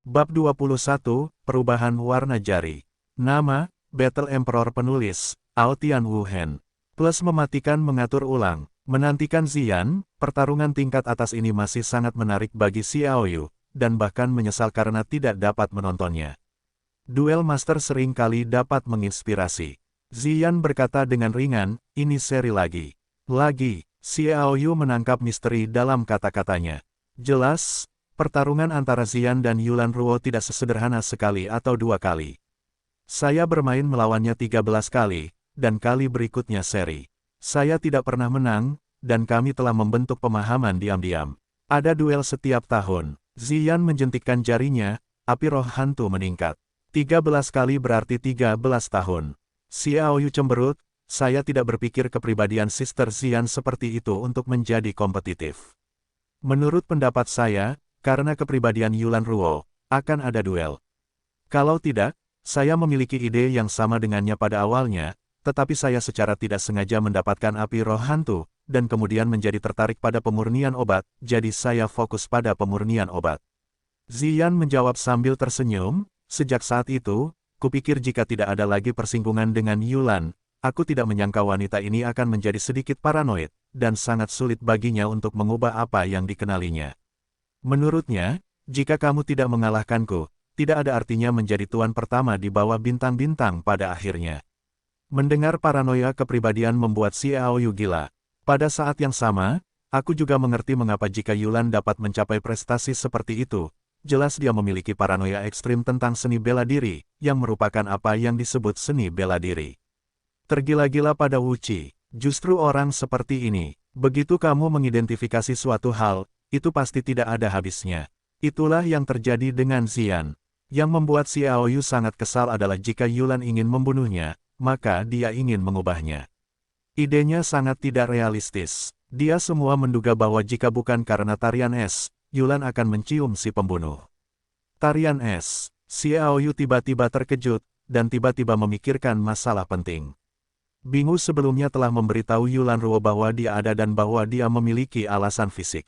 Bab 21, Perubahan Warna Jari. Nama, Battle Emperor Penulis, Aotian Wuhen. Plus mematikan mengatur ulang. Menantikan Ziyan, pertarungan tingkat atas ini masih sangat menarik bagi Xiaoyu, dan bahkan menyesal karena tidak dapat menontonnya. Duel Master sering kali dapat menginspirasi. Ziyan berkata dengan ringan, ini seri lagi. Lagi, Xiaoyu menangkap misteri dalam kata-katanya. Jelas, pertarungan antara Ziyan dan Yulan Ruo tidak sesederhana sekali atau dua kali. Saya bermain melawannya 13 kali, dan kali berikutnya seri. Saya tidak pernah menang, dan kami telah membentuk pemahaman diam-diam. Ada duel setiap tahun. Ziyan menjentikkan jarinya, api roh hantu meningkat. 13 kali berarti 13 tahun. Xiaoyu cemberut, saya tidak berpikir kepribadian Sister Ziyan seperti itu untuk menjadi kompetitif. Menurut pendapat saya, karena kepribadian Yulan Ruo, akan ada duel. Kalau tidak, saya memiliki ide yang sama dengannya pada awalnya, tetapi saya secara tidak sengaja mendapatkan api roh hantu, dan kemudian menjadi tertarik pada pemurnian obat, jadi saya fokus pada pemurnian obat. Ziyan menjawab sambil tersenyum, sejak saat itu, kupikir jika tidak ada lagi persinggungan dengan Yulan, aku tidak menyangka wanita ini akan menjadi sedikit paranoid, dan sangat sulit baginya untuk mengubah apa yang dikenalinya. Menurutnya, jika kamu tidak mengalahkanku, tidak ada artinya menjadi tuan pertama di bawah bintang-bintang pada akhirnya. Mendengar paranoia kepribadian membuat Xiaoyu gila. Pada saat yang sama, aku juga mengerti mengapa jika Yulan dapat mencapai prestasi seperti itu. Jelas dia memiliki paranoia ekstrim tentang seni bela diri, yang merupakan apa yang disebut seni bela diri. Tergila-gila pada Wuci, justru orang seperti ini, begitu kamu mengidentifikasi suatu hal, itu pasti tidak ada habisnya. Itulah yang terjadi dengan Ziyan. Yang membuat Xiaoyu sangat kesal adalah jika Yulan ingin membunuhnya, maka dia ingin mengubahnya. Idenya sangat tidak realistis. Dia semua menduga bahwa jika bukan karena tarian es, Yulan akan mencium si pembunuh. Tarian es. Xiaoyu tiba-tiba terkejut, dan tiba-tiba memikirkan masalah penting. Bingu sebelumnya telah memberitahu Yulan Ruo bahwa dia ada dan bahwa dia memiliki alasan fisik.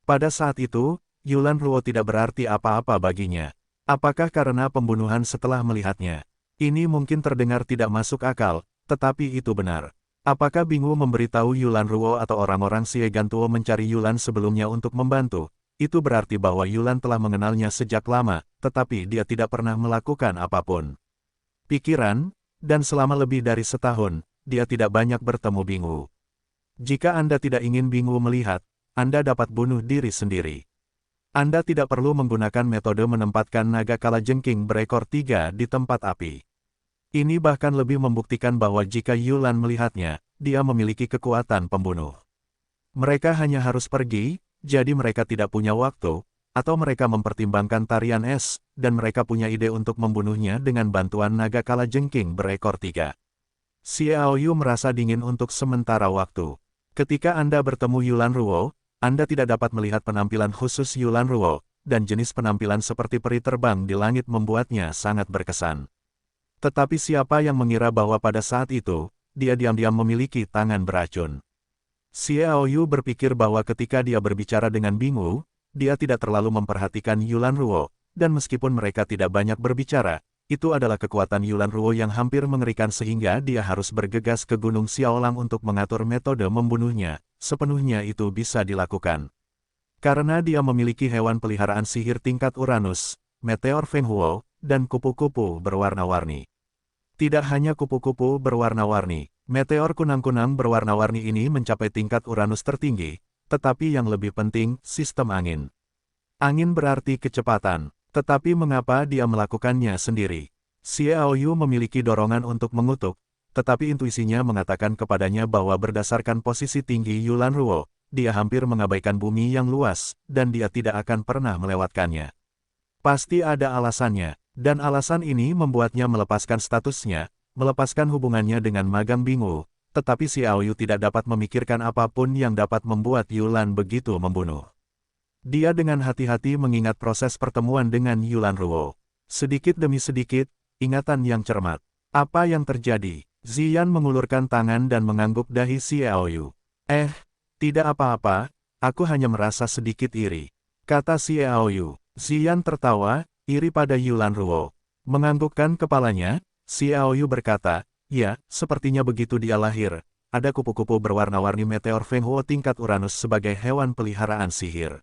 Pada saat itu, Yulan Ruo tidak berarti apa-apa baginya. Apakah karena pembunuhan setelah melihatnya? Ini mungkin terdengar tidak masuk akal, tetapi itu benar. Apakah Bingu memberitahu Yulan Ruo atau orang-orang Siegantuo mencari Yulan sebelumnya untuk membantu? Itu berarti bahwa Yulan telah mengenalnya sejak lama, tetapi dia tidak pernah melakukan apapun. Pikiran, dan selama lebih dari setahun, dia tidak banyak bertemu Bingu. Jika Anda tidak ingin Bingu melihat, Anda dapat bunuh diri sendiri. Anda tidak perlu menggunakan metode menempatkan naga kalajengking berekor 3 di tempat api. Ini bahkan lebih membuktikan bahwa jika Yulan melihatnya, dia memiliki kekuatan pembunuh. Mereka hanya harus pergi, jadi mereka tidak punya waktu, atau mereka mempertimbangkan tarian es, dan mereka punya ide untuk membunuhnya dengan bantuan naga kalajengking berekor 3. Xiaoyu merasa dingin untuk sementara waktu. Ketika Anda bertemu Yulan Ruo, Anda tidak dapat melihat penampilan khusus Yulan Ruo, dan jenis penampilan seperti peri terbang di langit membuatnya sangat berkesan. Tetapi siapa yang mengira bahwa pada saat itu, dia diam-diam memiliki tangan beracun? Xiaoyu berpikir bahwa ketika dia berbicara dengan Bingu, dia tidak terlalu memperhatikan Yulan Ruo, dan meskipun mereka tidak banyak berbicara, itu adalah kekuatan Yulan Ruo yang hampir mengerikan sehingga dia harus bergegas ke Gunung Xiaolang untuk mengatur metode membunuhnya. Sepenuhnya itu bisa dilakukan. Karena dia memiliki hewan peliharaan sihir tingkat Uranus, meteor Fenghuo, dan kupu-kupu berwarna-warni. Tidak hanya kupu-kupu berwarna-warni, meteor kunang-kunang berwarna-warni ini mencapai tingkat Uranus tertinggi, tetapi yang lebih penting, sistem angin. Angin berarti kecepatan, tetapi mengapa dia melakukannya sendiri? Xiaoyu memiliki dorongan untuk mengutuk, tetapi intuisinya mengatakan kepadanya bahwa berdasarkan posisi tinggi Yulan Ruo, dia hampir mengabaikan bumi yang luas, dan dia tidak akan pernah melewatkannya. Pasti ada alasannya, dan alasan ini membuatnya melepaskan statusnya, melepaskan hubungannya dengan magang Bingu, tetapi Xiaoyu tidak dapat memikirkan apapun yang dapat membuat Yulan begitu membunuh. Dia dengan hati-hati mengingat proses pertemuan dengan Yulan Ruo. Sedikit demi sedikit, ingatan yang cermat. Apa yang terjadi? Ziyan mengulurkan tangan dan mengangguk dahi Xiaoyu. Tidak apa-apa, aku hanya merasa sedikit iri, kata Xiaoyu. Ziyan tertawa, iri pada Yulan Ruo. Menganggukkan kepalanya, Xiao Yu berkata, ya, sepertinya begitu dia lahir. Ada kupu-kupu berwarna-warni meteor Feng Huo tingkat Uranus sebagai hewan peliharaan sihir.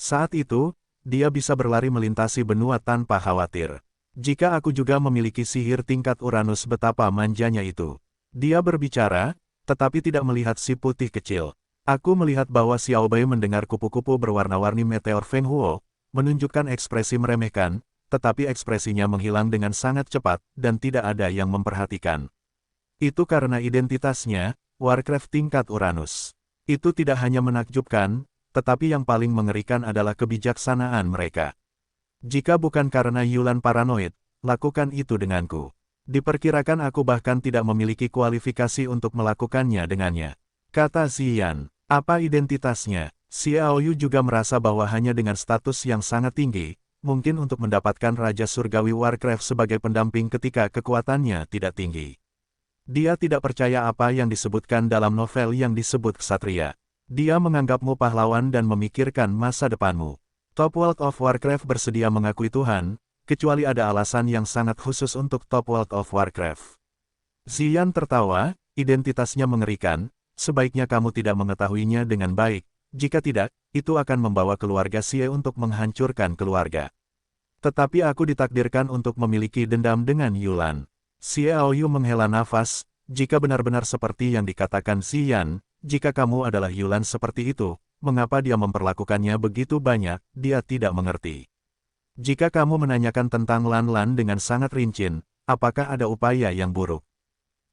Saat itu, dia bisa berlari melintasi benua tanpa khawatir. Jika aku juga memiliki sihir tingkat Uranus, betapa manjanya itu. Dia berbicara, tetapi tidak melihat si putih kecil. Aku melihat bahwa Xiao Bei mendengar kupu-kupu berwarna-warni meteor Feng Huo, menunjukkan ekspresi meremehkan, tetapi ekspresinya menghilang dengan sangat cepat, dan tidak ada yang memperhatikan. Itu karena identitasnya, Warcraft tingkat Uranus. Itu tidak hanya menakjubkan, tetapi yang paling mengerikan adalah kebijaksanaan mereka. Jika bukan karena Yulan paranoid, lakukan itu denganku. Diperkirakan aku bahkan tidak memiliki kualifikasi untuk melakukannya dengannya. Kata Ziyan. Apa identitasnya? Xiao Yu juga merasa bahwa hanya dengan status yang sangat tinggi, mungkin untuk mendapatkan Raja Surgawi Warcraft sebagai pendamping ketika kekuatannya tidak tinggi. Dia tidak percaya apa yang disebutkan dalam novel yang disebut Ksatria. Dia menganggapmu pahlawan dan memikirkan masa depanmu. Top World of Warcraft bersedia mengakui Tuhan, kecuali ada alasan yang sangat khusus untuk Top World of Warcraft. Ziyan tertawa, identitasnya mengerikan, sebaiknya kamu tidak mengetahuinya dengan baik, jika tidak, itu akan membawa keluarga Xie untuk menghancurkan keluarga. Tetapi aku ditakdirkan untuk memiliki dendam dengan Yulan. Xiao Yu menghela nafas, jika benar-benar seperti yang dikatakan Ziyan, jika kamu adalah Yulan seperti itu, mengapa dia memperlakukannya begitu banyak, dia tidak mengerti. Jika kamu menanyakan tentang Lan Lan dengan sangat rinci, apakah ada upaya yang buruk?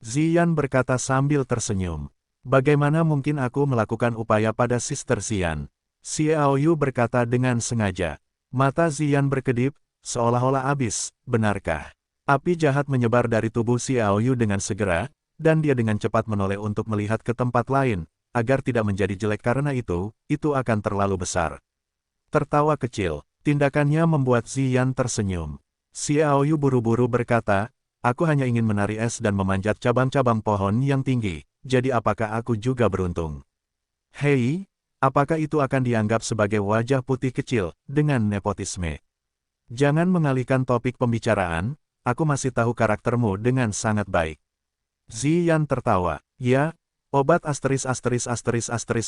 Ziyan berkata sambil tersenyum. Bagaimana mungkin aku melakukan upaya pada Sister Ziyan? Xiao Yu berkata dengan sengaja. Mata Ziyan berkedip, seolah-olah habis, benarkah? Api jahat menyebar dari tubuh Xiao Yu dengan segera, dan dia dengan cepat menoleh untuk melihat ke tempat lain, agar tidak menjadi jelek karena itu akan terlalu besar. Tertawa kecil, tindakannya membuat Ziyan tersenyum. Xiao Yu buru-buru berkata, aku hanya ingin menari es dan memanjat cabang-cabang pohon yang tinggi, jadi apakah aku juga beruntung? Hei, apakah itu akan dianggap sebagai wajah putih kecil, dengan nepotisme? Jangan mengalihkan topik pembicaraan, aku masih tahu karaktermu dengan sangat baik. Ziyan tertawa, ya, obat ****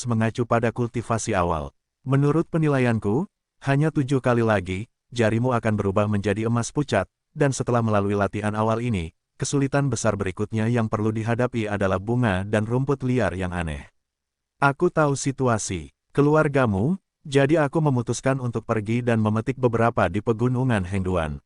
mengacu pada kultivasi awal. Menurut penilaianku, hanya 7 kali lagi, jarimu akan berubah menjadi emas pucat, dan setelah melalui latihan awal ini, kesulitan besar berikutnya yang perlu dihadapi adalah bunga dan rumput liar yang aneh. Aku tahu situasi, keluargamu, jadi aku memutuskan untuk pergi dan memetik beberapa di pegunungan Hengduan.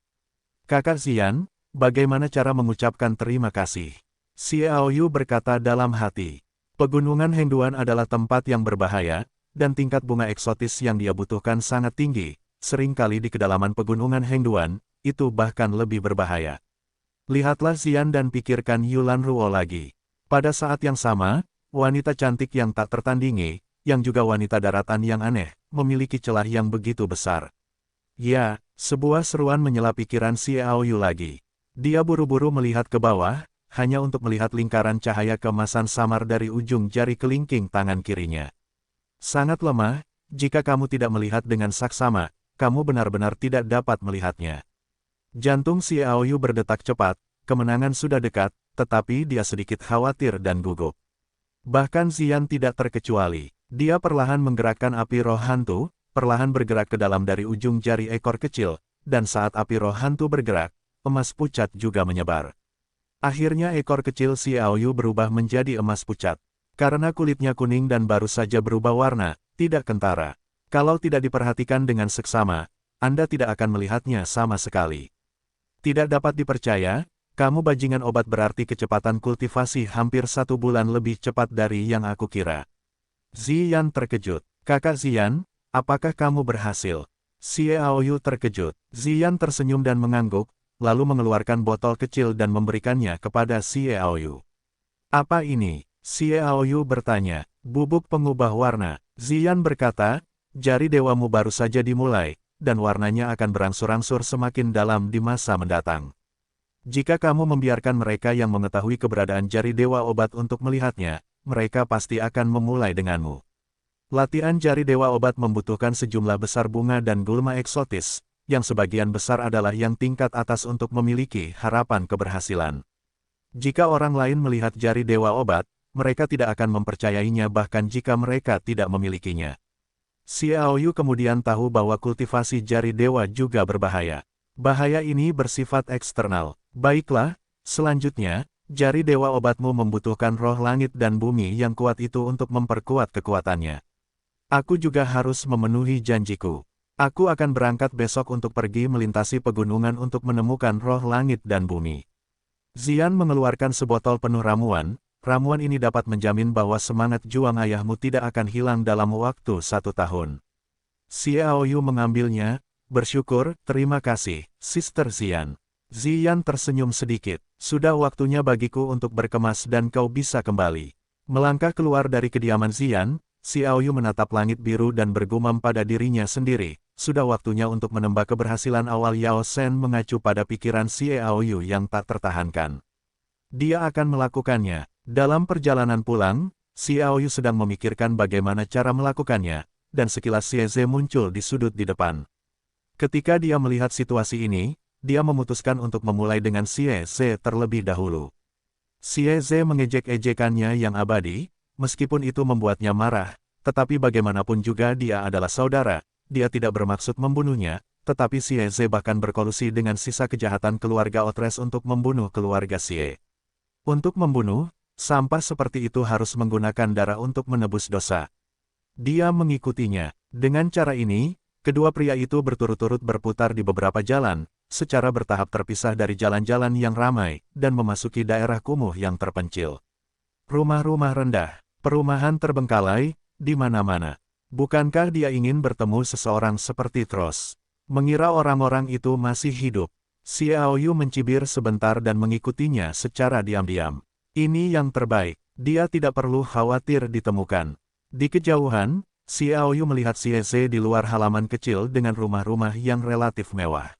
Kakak Ziyan, bagaimana cara mengucapkan terima kasih? Xiao Yu berkata dalam hati. Pegunungan Hengduan adalah tempat yang berbahaya, dan tingkat bunga eksotis yang dia butuhkan sangat tinggi. Seringkali di kedalaman pegunungan Hengduan, itu bahkan lebih berbahaya. Lihatlah Ziyan dan pikirkan Yulan Ruo lagi. Pada saat yang sama, wanita cantik yang tak tertandingi, yang juga wanita daratan yang aneh, memiliki celah yang begitu besar. Ya, sebuah seruan menyela pikiran Xiao Yu lagi. Dia buru-buru melihat ke bawah, hanya untuk melihat lingkaran cahaya keemasan samar dari ujung jari kelingking tangan kirinya. Sangat lemah, jika kamu tidak melihat dengan saksama, kamu benar-benar tidak dapat melihatnya. Jantung Xiao Yu berdetak cepat, kemenangan sudah dekat, tetapi dia sedikit khawatir dan gugup. Bahkan Ziyan tidak terkecuali. Dia perlahan menggerakkan api roh hantu, perlahan bergerak ke dalam dari ujung jari ekor kecil, dan saat api roh hantu bergerak, emas pucat juga menyebar. Akhirnya ekor kecil Xiao Yu berubah menjadi emas pucat. Karena kulitnya kuning dan baru saja berubah warna, tidak kentara. Kalau tidak diperhatikan dengan seksama, Anda tidak akan melihatnya sama sekali. Tidak dapat dipercaya, kamu bajingan obat berarti kecepatan kultivasi hampir 1 bulan lebih cepat dari yang aku kira. Ziyan terkejut. Kakak Ziyan, apakah kamu berhasil? Xiao Yu terkejut. Ziyan tersenyum dan mengangguk, lalu mengeluarkan botol kecil dan memberikannya kepada Xiao Yu. Apa ini? Xiao Yu bertanya. Bubuk pengubah warna. Ziyan berkata, jari dewamu baru saja dimulai, dan warnanya akan berangsur-angsur semakin dalam di masa mendatang. Jika kamu membiarkan mereka yang mengetahui keberadaan jari dewa obat untuk melihatnya, mereka pasti akan memulai denganmu. Latihan jari dewa obat membutuhkan sejumlah besar bunga dan gulma eksotis, yang sebagian besar adalah yang tingkat atas untuk memiliki harapan keberhasilan. Jika orang lain melihat jari Dewa Obat, mereka tidak akan mempercayainya bahkan jika mereka tidak memilikinya. Xiaoyu kemudian tahu bahwa kultivasi jari dewa juga berbahaya. Bahaya ini bersifat eksternal. Baiklah, selanjutnya, jari dewa obatmu membutuhkan roh langit dan bumi yang kuat itu untuk memperkuat kekuatannya. Aku juga harus memenuhi janjiku. Aku akan berangkat besok untuk pergi melintasi pegunungan untuk menemukan roh langit dan bumi. Zian mengeluarkan sebotol penuh ramuan. Ramuan ini dapat menjamin bahwa semangat juang ayahmu tidak akan hilang dalam waktu 1 tahun. Xiaoyu mengambilnya, bersyukur, terima kasih, Sister Zian. Zian tersenyum sedikit, sudah waktunya bagiku untuk berkemas dan kau bisa kembali. Melangkah keluar dari kediaman Zian, Xiaoyu menatap langit biru dan bergumam pada dirinya sendiri, sudah waktunya untuk menembak keberhasilan awal Yao Shen mengacu pada pikiran Xiaoyu yang tak tertahankan. Dia akan melakukannya. Dalam perjalanan pulang, Xiaoyu sedang memikirkan bagaimana cara melakukannya, dan sekilas Xieze muncul di sudut di depan. Ketika dia melihat situasi ini, dia memutuskan untuk memulai dengan Xieze terlebih dahulu. Xieze mengejek-ejekannya yang abadi, meskipun itu membuatnya marah, tetapi bagaimanapun juga dia adalah saudara, dia tidak bermaksud membunuhnya, tetapi Xieze bahkan berkolusi dengan sisa kejahatan keluarga Otres untuk membunuh keluarga Xie. Untuk membunuh, sampah seperti itu harus menggunakan darah untuk menebus dosa. Dia mengikutinya. Dengan cara ini, kedua pria itu berturut-turut berputar di beberapa jalan, secara bertahap terpisah dari jalan-jalan yang ramai, dan memasuki daerah kumuh yang terpencil. Rumah-rumah rendah, perumahan terbengkalai, di mana-mana. Bukankah dia ingin bertemu seseorang seperti Tros? Mengira orang-orang itu masih hidup. Xiaoyu mencibir sebentar dan mengikutinya secara diam-diam. Ini yang terbaik, dia tidak perlu khawatir ditemukan. Di kejauhan, Xiaoyu melihat Xieze di luar halaman kecil dengan rumah-rumah yang relatif mewah.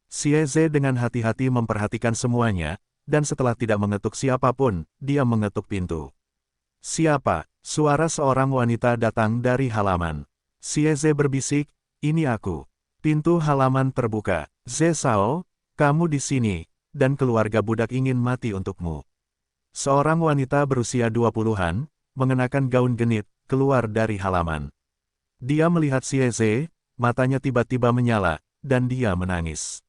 Xieze dengan hati-hati memperhatikan semuanya, dan setelah tidak mengetuk siapapun, dia mengetuk pintu. Siapa? Suara seorang wanita datang dari halaman. Xieze berbisik, ini aku. Pintu halaman terbuka. Ze Sao, kamu di sini, dan keluarga budak ingin mati untukmu. Seorang wanita berusia 20-an, mengenakan gaun genit, keluar dari halaman. Dia melihat Xieze, matanya tiba-tiba menyala, dan dia menangis.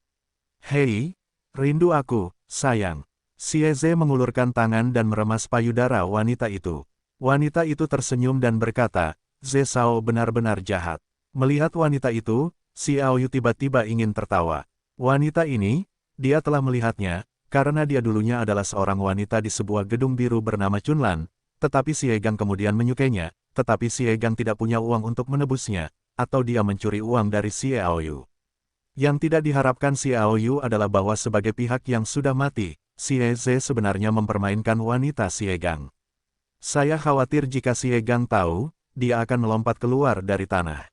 Hei, rindu aku, sayang. Xieze mengulurkan tangan dan meremas payudara wanita itu. Wanita itu tersenyum dan berkata, Ze Sao benar-benar jahat. Melihat wanita itu, Xiaoyu tiba-tiba ingin tertawa. Wanita ini, dia telah melihatnya, karena dia dulunya adalah seorang wanita di sebuah gedung biru bernama Chunlan, tetapi Xiegang kemudian menyukainya, tetapi Xiegang tidak punya uang untuk menebusnya, atau dia mencuri uang dari Xiaoyu. Yang tidak diharapkan Xiaoyu adalah bahwa sebagai pihak yang sudah mati, Xieze sebenarnya mempermainkan wanita Xiegang. Saya khawatir jika Xiegang tahu, dia akan melompat keluar dari tanah.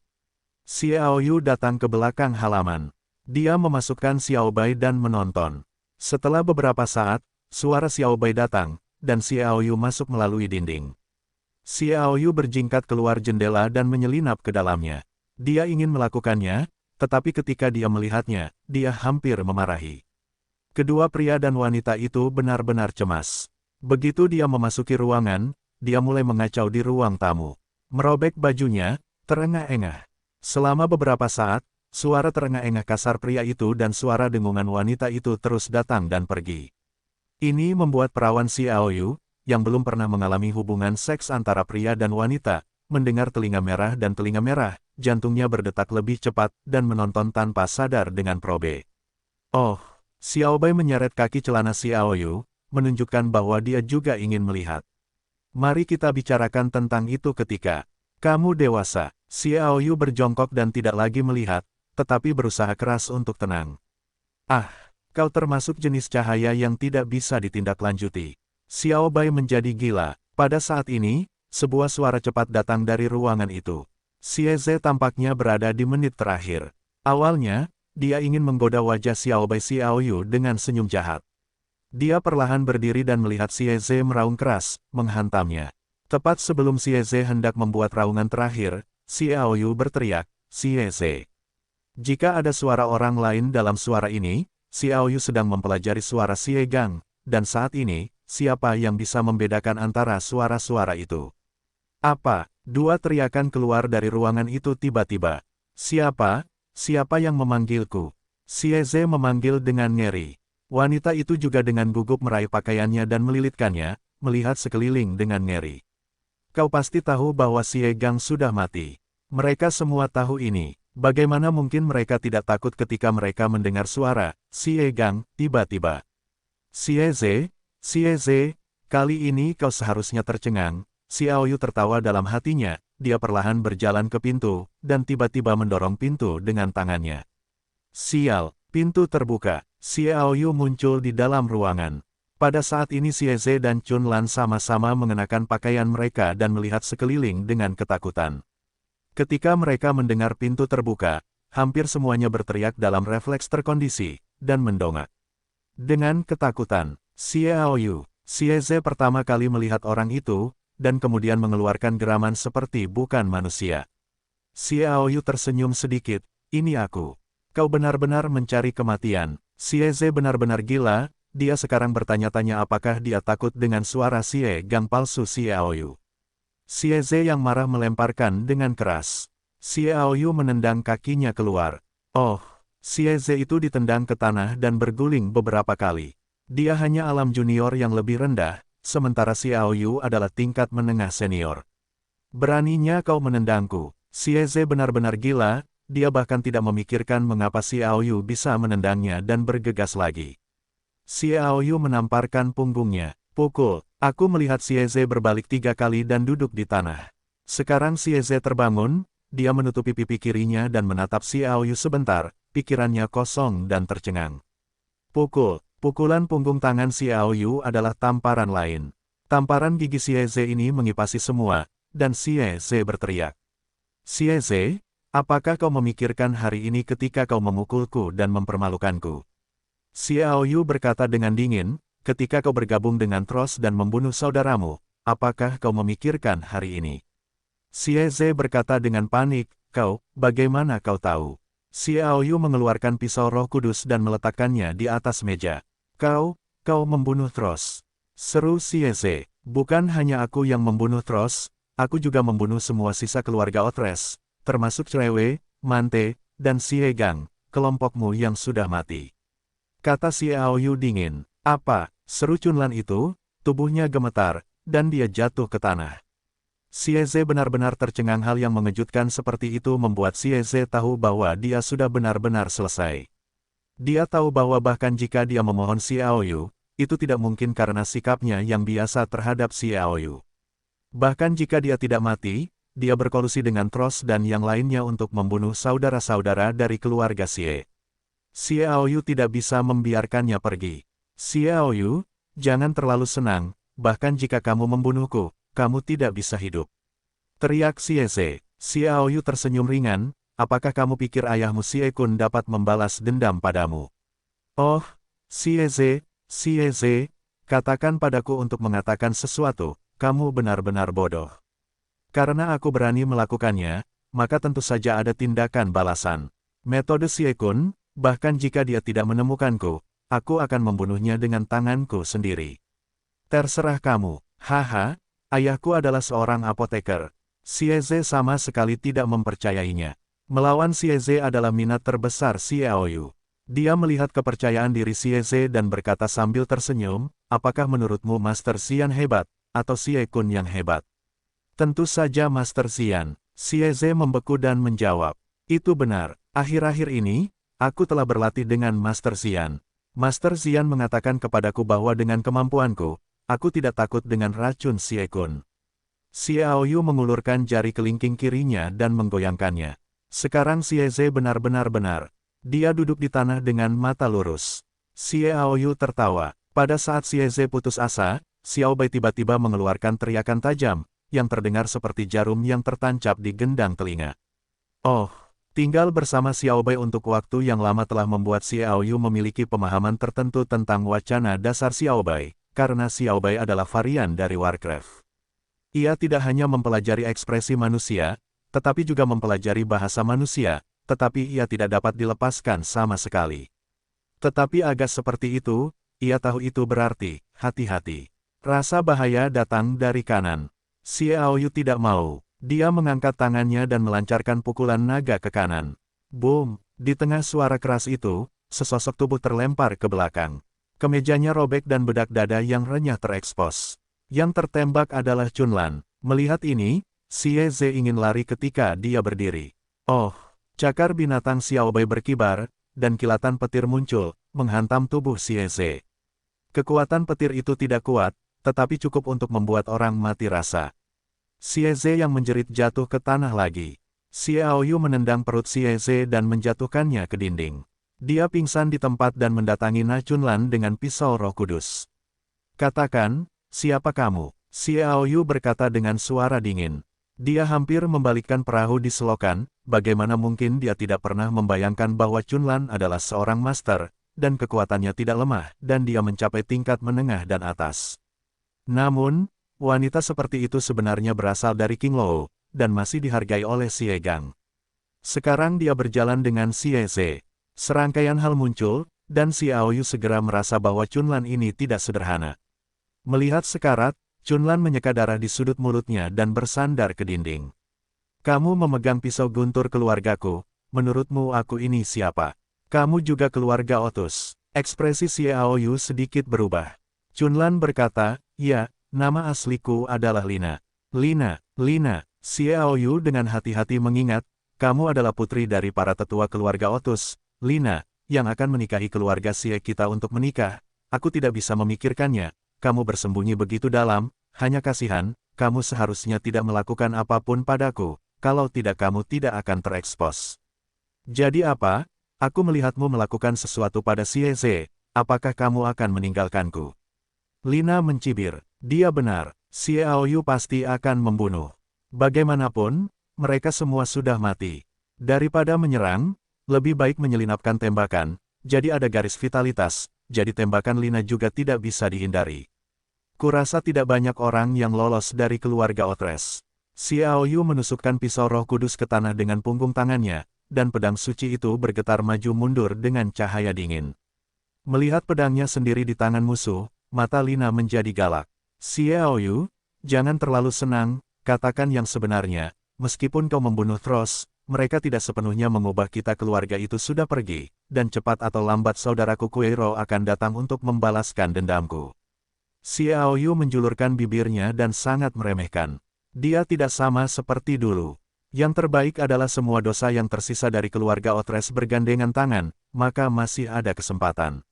Xiaoyu datang ke belakang halaman. Dia memasukkan Xiaobai dan menonton. Setelah beberapa saat, suara Xiaobai datang, dan Xiaoyu masuk melalui dinding. Xiaoyu berjingkat keluar jendela dan menyelinap ke dalamnya. Dia ingin melakukannya, tetapi ketika dia melihatnya, dia hampir memarahi. Kedua pria dan wanita itu benar-benar cemas. Begitu dia memasuki ruangan, dia mulai mengacau di ruang tamu. Merobek bajunya, terengah-engah. Selama beberapa saat, suara terengah-engah kasar pria itu dan suara dengungan wanita itu terus datang dan pergi. Ini membuat perawan Xiaoyu, yang belum pernah mengalami hubungan seks antara pria dan wanita, mendengar telinga merah dan telinga merah, jantungnya berdetak lebih cepat dan menonton tanpa sadar dengan probe. Oh, Xiaobai menyeret kaki celana Xiaoyu, menunjukkan bahwa dia juga ingin melihat. Mari kita bicarakan tentang itu ketika kamu dewasa. Xiaoyu berjongkok dan tidak lagi melihat, tetapi berusaha keras untuk tenang. Ah, kau termasuk jenis cahaya yang tidak bisa ditindaklanjuti. Xiaobai menjadi gila. Pada saat ini, sebuah suara cepat datang dari ruangan itu. Xieze tampaknya berada di menit terakhir. Awalnya, dia ingin menggoda wajah Xiaobai Xiaoyu dengan senyum jahat. Dia perlahan berdiri dan melihat Xieze meraung keras, menghantamnya. Tepat sebelum Xieze hendak membuat raungan terakhir, Xiaoyu berteriak, Xieze. Jika ada suara orang lain dalam suara ini, Xiao Yu sedang mempelajari suara Xie Gang, dan saat ini, siapa yang bisa membedakan antara suara-suara itu? Apa? Dua teriakan keluar dari ruangan itu tiba-tiba. Siapa? Siapa yang memanggilku? Xie Ze memanggil dengan ngeri. Wanita itu juga dengan gugup meraih pakaiannya dan melilitkannya, melihat sekeliling dengan ngeri. Kau pasti tahu bahwa Xie Gang sudah mati. Mereka semua tahu ini. Bagaimana mungkin mereka tidak takut ketika mereka mendengar suara Xie Gang tiba-tiba? Xie Ze, kali ini kau seharusnya tercengang. Xiao Yu tertawa dalam hatinya, dia perlahan berjalan ke pintu, dan tiba-tiba mendorong pintu dengan tangannya. Sial, pintu terbuka. Xiao Yu muncul di dalam ruangan. Pada saat ini Xie Ze dan Chun Lan sama-sama mengenakan pakaian mereka dan melihat sekeliling dengan ketakutan. Ketika mereka mendengar pintu terbuka, hampir semuanya berteriak dalam refleks terkondisi, dan mendongak. Dengan ketakutan, Xiao Yu, Xie Ze pertama kali melihat orang itu, dan kemudian mengeluarkan geraman seperti bukan manusia. Xiao Yu tersenyum sedikit, ini aku. Kau benar-benar mencari kematian. Xie Ze benar-benar gila, dia sekarang bertanya-tanya apakah dia takut dengan suara Xie Gang palsu Xiao Yu. Xie Ze yang marah melemparkan dengan keras. Xiao Yu menendang kakinya keluar. Oh, Xie Ze itu ditendang ke tanah dan berguling beberapa kali. Dia hanya alam junior yang lebih rendah, sementara Xiao Yu adalah tingkat menengah senior. Beraninya kau menendangku. Xie Ze benar-benar gila, dia bahkan tidak memikirkan mengapa Xiao Yu bisa menendangnya dan bergegas lagi. Xiao Yu menamparkan punggungnya. Pukul. Aku melihat Xie Ze berbalik 3 kali dan duduk di tanah. Sekarang Xie Ze terbangun, dia menutupi pipi kirinya dan menatap Xiao Yu sebentar, pikirannya kosong dan tercengang. Pukul. Pukulan punggung tangan Xiao Yu adalah tamparan lain. Tamparan gigi Xie Ze ini mengipasi semua, dan Xie Ze berteriak. Xie Ze, apakah kau memikirkan hari ini ketika kau memukulku dan mempermalukanku? Xiao Yu berkata dengan dingin, ketika kau bergabung dengan Trost dan membunuh saudaramu, apakah kau memikirkan hari ini? Xie Ze berkata dengan panik, bagaimana kau tahu? Xiao Yu mengeluarkan pisau Roh Kudus dan meletakkannya di atas meja. Kau membunuh Trost. Seru Xie Ze, bukan hanya aku yang membunuh Trost, aku juga membunuh semua sisa keluarga Otres, termasuk Cewek, Mante, dan Xie Gang, kelompokmu yang sudah mati. Kata Xiao Yu dingin. Apa? Seru Chun Lan itu, tubuhnya gemetar, dan dia jatuh ke tanah. Xie Ze benar-benar tercengang. Hal yang mengejutkan seperti itu membuat Xie Ze tahu bahwa dia sudah benar-benar selesai. Dia tahu bahwa bahkan jika dia memohon Xiao Yu, itu tidak mungkin karena sikapnya yang biasa terhadap Xiao Yu. Bahkan jika dia tidak mati, dia berkolusi dengan Trost dan yang lainnya untuk membunuh saudara-saudara dari keluarga Xie. Xiao Yu tidak bisa membiarkannya pergi. Xiao Yu, jangan terlalu senang, bahkan jika kamu membunuhku, kamu tidak bisa hidup. Teriak Xie Ze. Xiao Yu tersenyum ringan, apakah kamu pikir ayahmu Xie Kun dapat membalas dendam padamu? Oh, Xie Ze, katakan padaku untuk mengatakan sesuatu, kamu benar-benar bodoh. Karena aku berani melakukannya, maka tentu saja ada tindakan balasan. Metode Xie Kun, bahkan jika dia tidak menemukanku, aku akan membunuhnya dengan tanganku sendiri. Terserah kamu. Haha, ayahku adalah seorang apoteker. Xie Ze sama sekali tidak mempercayainya. Melawan Xie Ze adalah minat terbesar Xiao Yu. Dia melihat kepercayaan diri Xie Ze dan berkata sambil tersenyum, apakah menurutmu Master Xian hebat, atau Xie Kun yang hebat? Tentu saja Master Xian. Xie Ze membeku dan menjawab. Itu benar, akhir-akhir ini, aku telah berlatih dengan Master Xian. Master Xian mengatakan kepadaku bahwa dengan kemampuanku, aku tidak takut dengan racun Xie Kun. Xiao Yu mengulurkan jari kelingking kirinya dan menggoyangkannya. Sekarang Xie Ze benar-benar benar. Dia duduk di tanah dengan mata lurus. Xiao Yu tertawa. Pada saat Xie Ze putus asa, Xiao Bai tiba-tiba mengeluarkan teriakan tajam, yang terdengar seperti jarum yang tertancap di gendang telinga. Oh! Tinggal bersama Xiao Bai untuk waktu yang lama telah membuat Xiao Yu memiliki pemahaman tertentu tentang wacana dasar Xiao Bai, karena Xiao Bai adalah varian dari Warcraft. Ia tidak hanya mempelajari ekspresi manusia, tetapi juga mempelajari bahasa manusia, tetapi ia tidak dapat dilepaskan sama sekali. Tetapi agak seperti itu, ia tahu itu berarti, hati-hati. Rasa bahaya datang dari kanan. Xiaoyu tidak mau. Dia mengangkat tangannya dan melancarkan pukulan naga ke kanan. Boom! Di tengah suara keras itu, sesosok tubuh terlempar ke belakang. Kemejanya robek dan bedak dada yang renyah terekspos. Yang tertembak adalah Chunlan. Melihat ini, Xie Ze ingin lari ketika dia berdiri. Oh! Cakar binatang Xiaobei berkibar, dan kilatan petir muncul, menghantam tubuh Xie Ze. Kekuatan petir itu tidak kuat, tetapi cukup untuk membuat orang mati rasa. Xie Ze yang menjerit jatuh ke tanah lagi. Xiaoyu menendang perut Xie Ze dan menjatuhkannya ke dinding. Dia pingsan di tempat dan mendatangi Na Chunlan dengan pisau Roh Kudus. Katakan, siapa kamu? Xiaoyu berkata dengan suara dingin. Dia hampir membalikkan perahu di selokan, bagaimana mungkin dia tidak pernah membayangkan bahwa Chunlan adalah seorang master, dan kekuatannya tidak lemah, dan dia mencapai tingkat menengah dan atas. Namun, wanita seperti itu sebenarnya berasal dari King Lou, dan masih dihargai oleh Xie Gang. Sekarang dia berjalan dengan Xie Ze. Serangkaian hal muncul, dan Xiaoyu segera merasa bahwa Chunlan ini tidak sederhana. Melihat sekarat, Chunlan menyeka darah di sudut mulutnya dan bersandar ke dinding. Kamu memegang pisau guntur keluargaku, menurutmu aku ini siapa? Kamu juga keluarga Otus. Ekspresi Xiaoyu sedikit berubah. Chunlan berkata, ya, nama asliku adalah Lina. Lina. Xiaoyu dengan hati-hati mengingat, kamu adalah putri dari para tetua keluarga Otus, Lina, yang akan menikahi keluarga Xie kita untuk menikah. Aku tidak bisa memikirkannya. Kamu bersembunyi begitu dalam, hanya kasihan, kamu seharusnya tidak melakukan apapun padaku, kalau tidak kamu tidak akan terekspos. Jadi apa? Aku melihatmu melakukan sesuatu pada Xie Ze, apakah kamu akan meninggalkanku? Lina mencibir, dia benar, Xiaoyu pasti akan membunuh. Bagaimanapun, mereka semua sudah mati. Daripada menyerang, lebih baik menyelinapkan tembakan, jadi ada garis vitalitas, jadi tembakan Lina juga tidak bisa dihindari. Kurasa tidak banyak orang yang lolos dari keluarga Otres. Xiaoyu menusukkan pisau Roh Kudus ke tanah dengan punggung tangannya, dan pedang suci itu bergetar maju mundur dengan cahaya dingin. Melihat pedangnya sendiri di tangan musuh, mata Lina menjadi galak. Xiaoyu, jangan terlalu senang, katakan yang sebenarnya, meskipun kau membunuh Thros, mereka tidak sepenuhnya mengubah kita keluarga itu sudah pergi, dan cepat atau lambat saudaraku Kueiro akan datang untuk membalaskan dendamku. Xiaoyu menjulurkan bibirnya dan sangat meremehkan. Dia tidak sama seperti dulu. Yang terbaik adalah semua dosa yang tersisa dari keluarga Otres bergandengan tangan, maka masih ada kesempatan.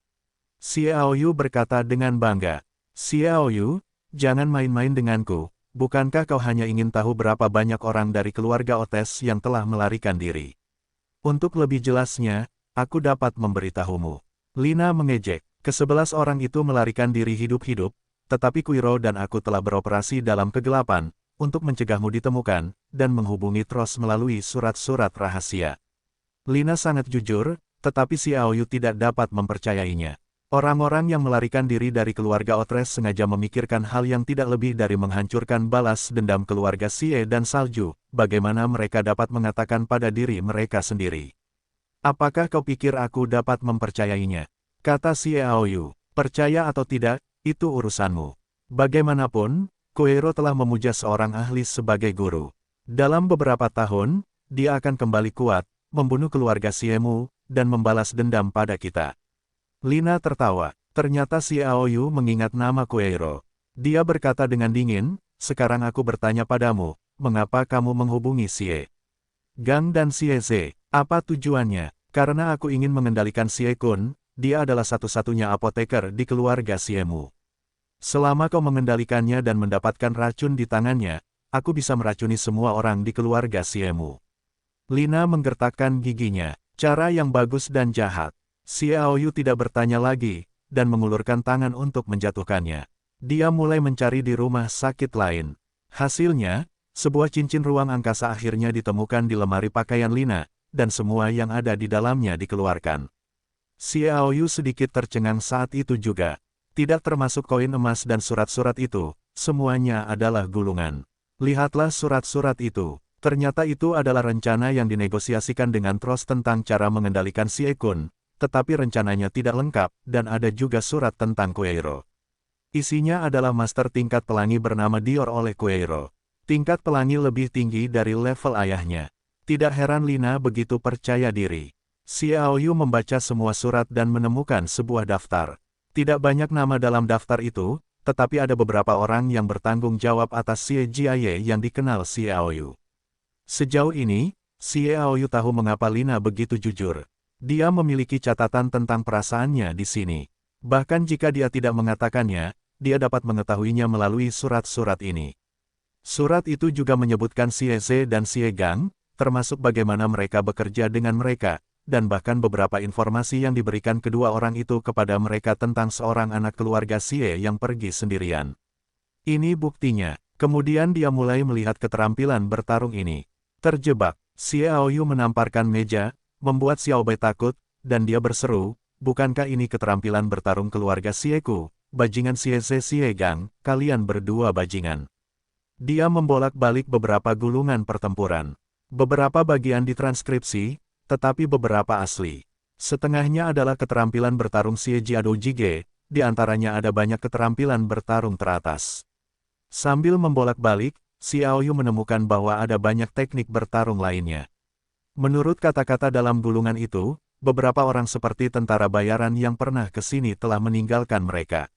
Xiaoyu berkata dengan bangga. Xiaoyu, jangan main-main denganku, bukankah kau hanya ingin tahu berapa banyak orang dari keluarga Otes yang telah melarikan diri? Untuk lebih jelasnya, aku dapat memberitahumu. Lina mengejek. Ke-11 orang itu melarikan diri hidup-hidup, tetapi Kuiro dan aku telah beroperasi dalam kegelapan, untuk mencegahmu ditemukan, dan menghubungi Thros melalui surat-surat rahasia. Lina sangat jujur, tetapi Xiaoyu tidak dapat mempercayainya. Orang-orang yang melarikan diri dari keluarga Otres sengaja memikirkan hal yang tidak lebih dari menghancurkan balas dendam keluarga Xie dan Salju, bagaimana mereka dapat mengatakan pada diri mereka sendiri. Apakah kau pikir aku dapat mempercayainya? Kata Xiaoyu, percaya atau tidak, itu urusanmu. Bagaimanapun, Kueiro telah memuja seorang ahli sebagai guru. Dalam beberapa tahun, dia akan kembali kuat, membunuh keluarga Xiemu, dan membalas dendam pada kita. Lina tertawa, ternyata Xiaoyu mengingat nama Kueiro. Dia berkata dengan dingin, sekarang aku bertanya padamu, mengapa kamu menghubungi Xie Gang dan Xie Ze? Apa tujuannya? Karena aku ingin mengendalikan Xie Kun. Dia adalah satu-satunya apoteker di keluarga Xiemu. Selama kau mengendalikannya dan mendapatkan racun di tangannya, aku bisa meracuni semua orang di keluarga Xiemu. Lina menggertakkan giginya, cara yang bagus dan jahat. Xiaoyu tidak bertanya lagi, dan mengulurkan tangan untuk menjatuhkannya. Dia mulai mencari di rumah sakit lain. Hasilnya, sebuah cincin ruang angkasa akhirnya ditemukan di lemari pakaian Lina, dan semua yang ada di dalamnya dikeluarkan. Xiaoyu sedikit tercengang saat itu juga. Tidak termasuk koin emas dan surat-surat itu, semuanya adalah gulungan. Lihatlah surat-surat itu. Ternyata itu adalah rencana yang dinegosiasikan dengan Trost tentang cara mengendalikan Xie Kun, tetapi rencananya tidak lengkap, dan ada juga surat tentang Kueiro. Isinya adalah master tingkat pelangi bernama Dior oleh Kueiro. Tingkat pelangi lebih tinggi dari level ayahnya. Tidak heran Lina begitu percaya diri. Xiaoyu membaca semua surat dan menemukan sebuah daftar. Tidak banyak nama dalam daftar itu, tetapi ada beberapa orang yang bertanggung jawab atas Xie Jiaye yang dikenal Xiaoyu. Sejauh ini, Xiaoyu tahu mengapa Lina begitu jujur. Dia memiliki catatan tentang perasaannya di sini. Bahkan jika dia tidak mengatakannya, dia dapat mengetahuinya melalui surat-surat ini. Surat itu juga menyebutkan Xie Ze dan Xie Gang, termasuk bagaimana mereka bekerja dengan mereka, dan bahkan beberapa informasi yang diberikan kedua orang itu kepada mereka tentang seorang anak keluarga Xie yang pergi sendirian. Ini buktinya. Kemudian dia mulai melihat keterampilan bertarung ini. Terjebak, Xiaoyu menamparkan meja, membuat Xiaobai takut, dan dia berseru, bukankah ini keterampilan bertarung keluarga Xieku, bajingan Xie Ze Xie Gang, kalian berdua bajingan. Dia membolak-balik beberapa gulungan pertempuran. Beberapa bagian ditranskripsi, tetapi beberapa asli. Setengahnya adalah keterampilan bertarung Xie Jiado Jige, di antaranya ada banyak keterampilan bertarung teratas. Sambil membolak-balik, Xiaoyu menemukan bahwa ada banyak teknik bertarung lainnya. Menurut kata-kata dalam gulungan itu, beberapa orang seperti tentara bayaran yang pernah ke sini telah meninggalkan mereka.